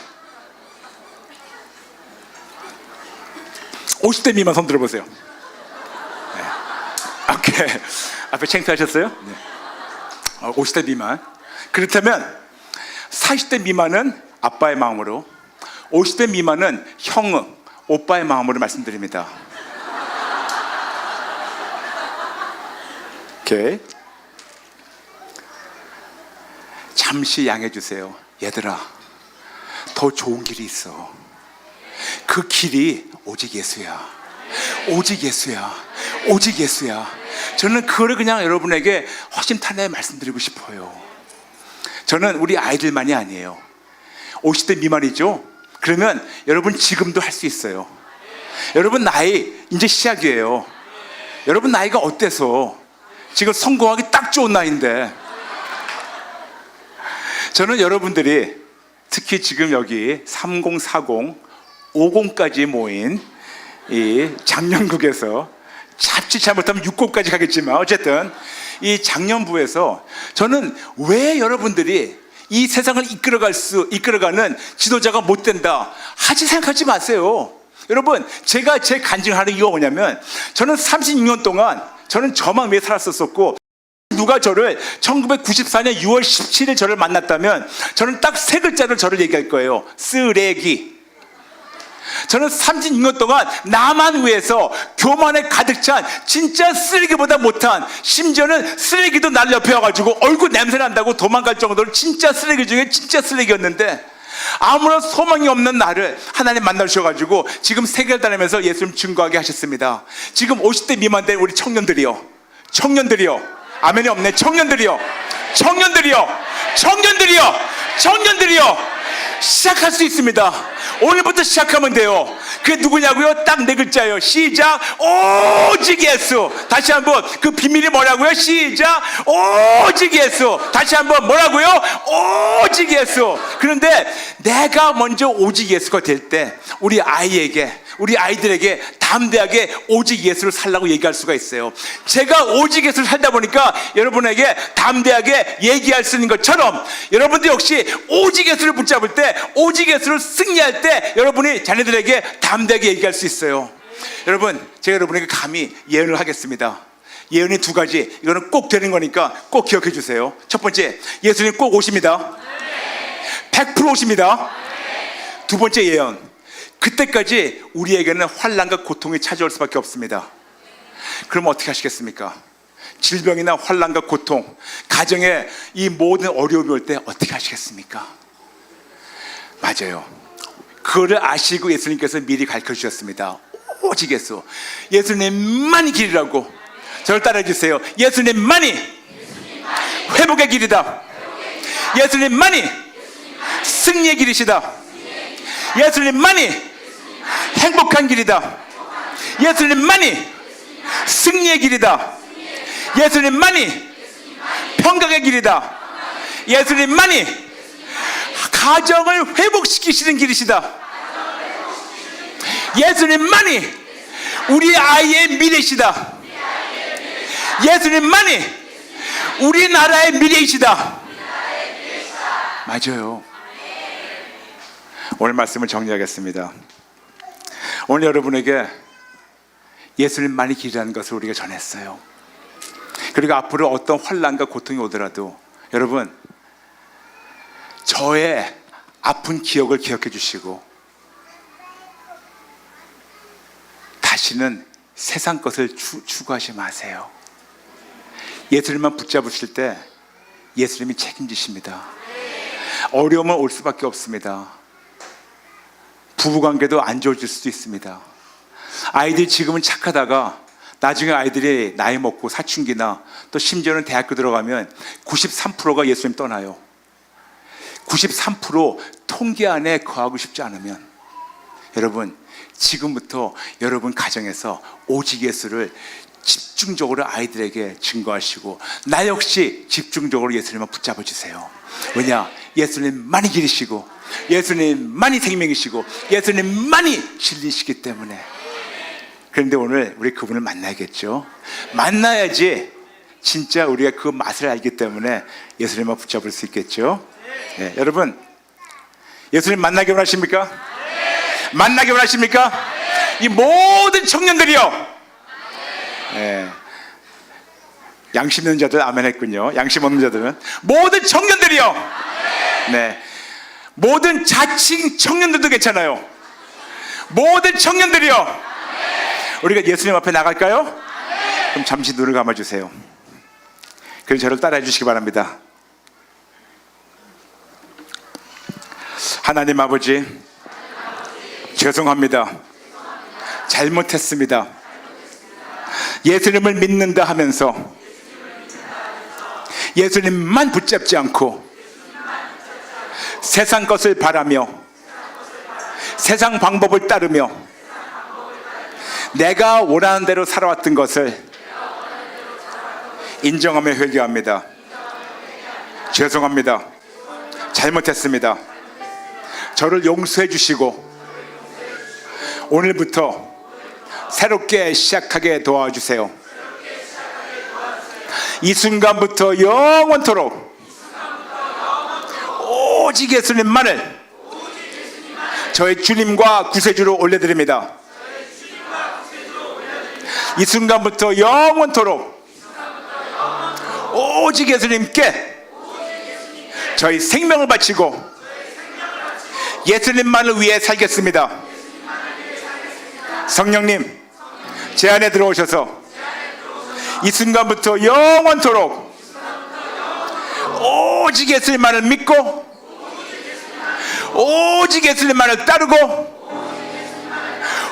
50대 미만 손 들어보세요. 네. 오케이. 앞에 창피하셨어요? 네. 50대 미만. 그렇다면 40대 미만은 아빠의 마음으로, 50대 미만은 형은 오빠의 마음으로 말씀드립니다. 오케이. 잠시 양해해 주세요. 얘들아, 더 좋은 길이 있어. 그 길이 오직 예수야. 오직 예수야. 오직 예수야. 저는 그거를 그냥 여러분에게 허심탄회하게 말씀드리고 싶어요. 저는 우리 아이들만이 아니에요. 50대 미만이죠? 그러면 여러분 지금도 할 수 있어요. 여러분 나이 이제 시작이에요. 여러분 나이가 어때서? 지금 성공하기 딱 좋은 나이인데. 저는 여러분들이 특히 지금 여기 3040, 50까지 모인 이 장년국에서, 잡지 잘못하면 6곳까지 가겠지만 어쨌든 이 장년부에서 저는 왜 여러분들이 이 세상을 이끌어가는 지도자가 못 된다 하지 생각하지 마세요. 여러분, 제가 제 간증하는 이유가 뭐냐면, 저는 36년 동안 저는 저만 위해 살았었고, 누가 저를 1994년 6월 17일 저를 만났다면 저는 딱 세 글자로 저를 얘기할 거예요. 쓰레기. 저는 36년 동안 나만 위해서 교만에 가득 찬 진짜 쓰레기보다 못한, 심지어는 쓰레기도 날 옆에 와가지고 얼굴 냄새 난다고 도망갈 정도로 진짜 쓰레기 중에 진짜 쓰레기였는데, 아무런 소망이 없는 나를 하나님 만나주셔가지고 지금 세계를 다니면서 예수님 증거하게 하셨습니다. 지금 50대 미만 된 우리 청년들이요, 아멘이 없네. 청년들이요, 시작할 수 있습니다. 오늘부터 시작하면 돼요. 그게 누구냐고요? 딱 네 글자예요. 시작. 오직 예수. 다시 한번. 그 비밀이 뭐라고요? 시작. 오직 예수. 다시 한번. 뭐라고요? 오직 예수. 그런데 내가 먼저 오직 예수가 될 때 우리 아이들에게 담대하게 오직 예수를 살라고 얘기할 수가 있어요. 제가 오직 예수를 살다 보니까 여러분에게 담대하게 얘기할 수 있는 것처럼, 여러분도 역시 오직 예수를 붙잡을 때, 오직 예수를 승리할 때 여러분이 자녀들에게 담대하게 얘기할 수 있어요. 여러분, 제가 여러분에게 감히 예언을 하겠습니다. 예언이 두 가지. 이거는 꼭 되는 거니까 꼭 기억해 주세요. 첫 번째, 예수님 꼭 오십니다. 100% 오십니다. 두 번째 예언, 그때까지 우리에게는 환난과 고통이 찾아올 수밖에 없습니다. 그럼 어떻게 하시겠습니까? 질병이나 환난과 고통, 가정에 이 모든 어려움이 올 때 어떻게 하시겠습니까? 맞아요. 그거를 아시고 예수님께서 미리 가르쳐 주셨습니다. 오직 예수, 예수님만이 길이라고. 저를 따라해 주세요. 예수님만이 회복의 길이다. 예수님만이 승리의 길이시다. 예수님만이 행복한 길이다. 예수님만이 승리의 길이다. 예수님만이 평강의 길이다. 예수님만이 가정을 회복시키시는 길이시다. 예수님만이 우리 아이의 미래시다. 예수님만이 우리나라의 미래이시다. 맞아요. 오늘 말씀을 정리하겠습니다. 오늘 여러분에게 예수님만이 길이라는 것을 우리가 전했어요. 그리고 앞으로 어떤 환난과 고통이 오더라도 여러분, 저의 아픈 기억을 기억해 주시고 다시는 세상 것을 추구하지 마세요. 예수님만 붙잡으실 때 예수님이 책임지십니다. 어려움은 올 수밖에 없습니다. 부부관계도 안 좋아질 수도 있습니다. 아이들이 지금은 착하다가 나중에 아이들이 나이 먹고 사춘기나 또 심지어는 대학교 들어가면 93%가 예수님 떠나요. 93% 통계 안에 거하고 싶지 않으면 여러분, 지금부터 여러분 가정에서 오직 예수를 집중적으로 아이들에게 증거하시고 나 역시 집중적으로 예수님을 붙잡아 주세요. 왜냐? 예수님만이 길이시고 예수님만이 생명이시고 예수님만이 진리시기 때문에. 그런데 오늘 우리 그분을 만나야겠죠. 만나야지 진짜 우리가 그 맛을 알기 때문에 예수님만 붙잡을 수 있겠죠. 네, 여러분, 예수님 만나기 원하십니까? 만나기 원하십니까? 이 모든 청년들이요. 네. 양심 있는 자들 아멘 했군요. 양심 없는 자들은 모든 청년들이요. 네. 모든 자칭 청년들도 괜찮아요. 모든 청년들이요. 우리가 예수님 앞에 나갈까요? 그럼 잠시 눈을 감아주세요. 그럼 저를 따라해 주시기 바랍니다. 하나님 아버지, 죄송합니다. 잘못했습니다. 예수님을 믿는다 하면서 예수님만 붙잡지 않고 세상 것을 바라며 세상 방법을 따르며 내가 원하는 대로 살아왔던 것을 인정하며 회개합니다. 죄송합니다. 잘못했습니다. 저를 용서해 주시고 오늘부터 새롭게 시작하게 도와주세요. 이 순간부터 영원토록 오직 예수님만을 저의 주님과 구세주로 올려드립니다. 이 순간부터 영원토록 오직 예수님께 저희 생명을 바치고 예수님만을 위해 살겠습니다. 성령님, 제 안에 들어오셔서 이 순간부터 영원토록 오직 예수님만을 믿고 오직 예수님만을 따르고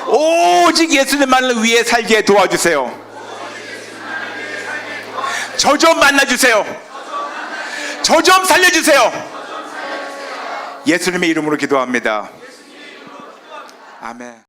오직 예수님만을 위해 살게 도와주세요. 저 좀 만나주세요. 저 좀 살려주세요. 예수님의 이름으로 기도합니다. 아멘.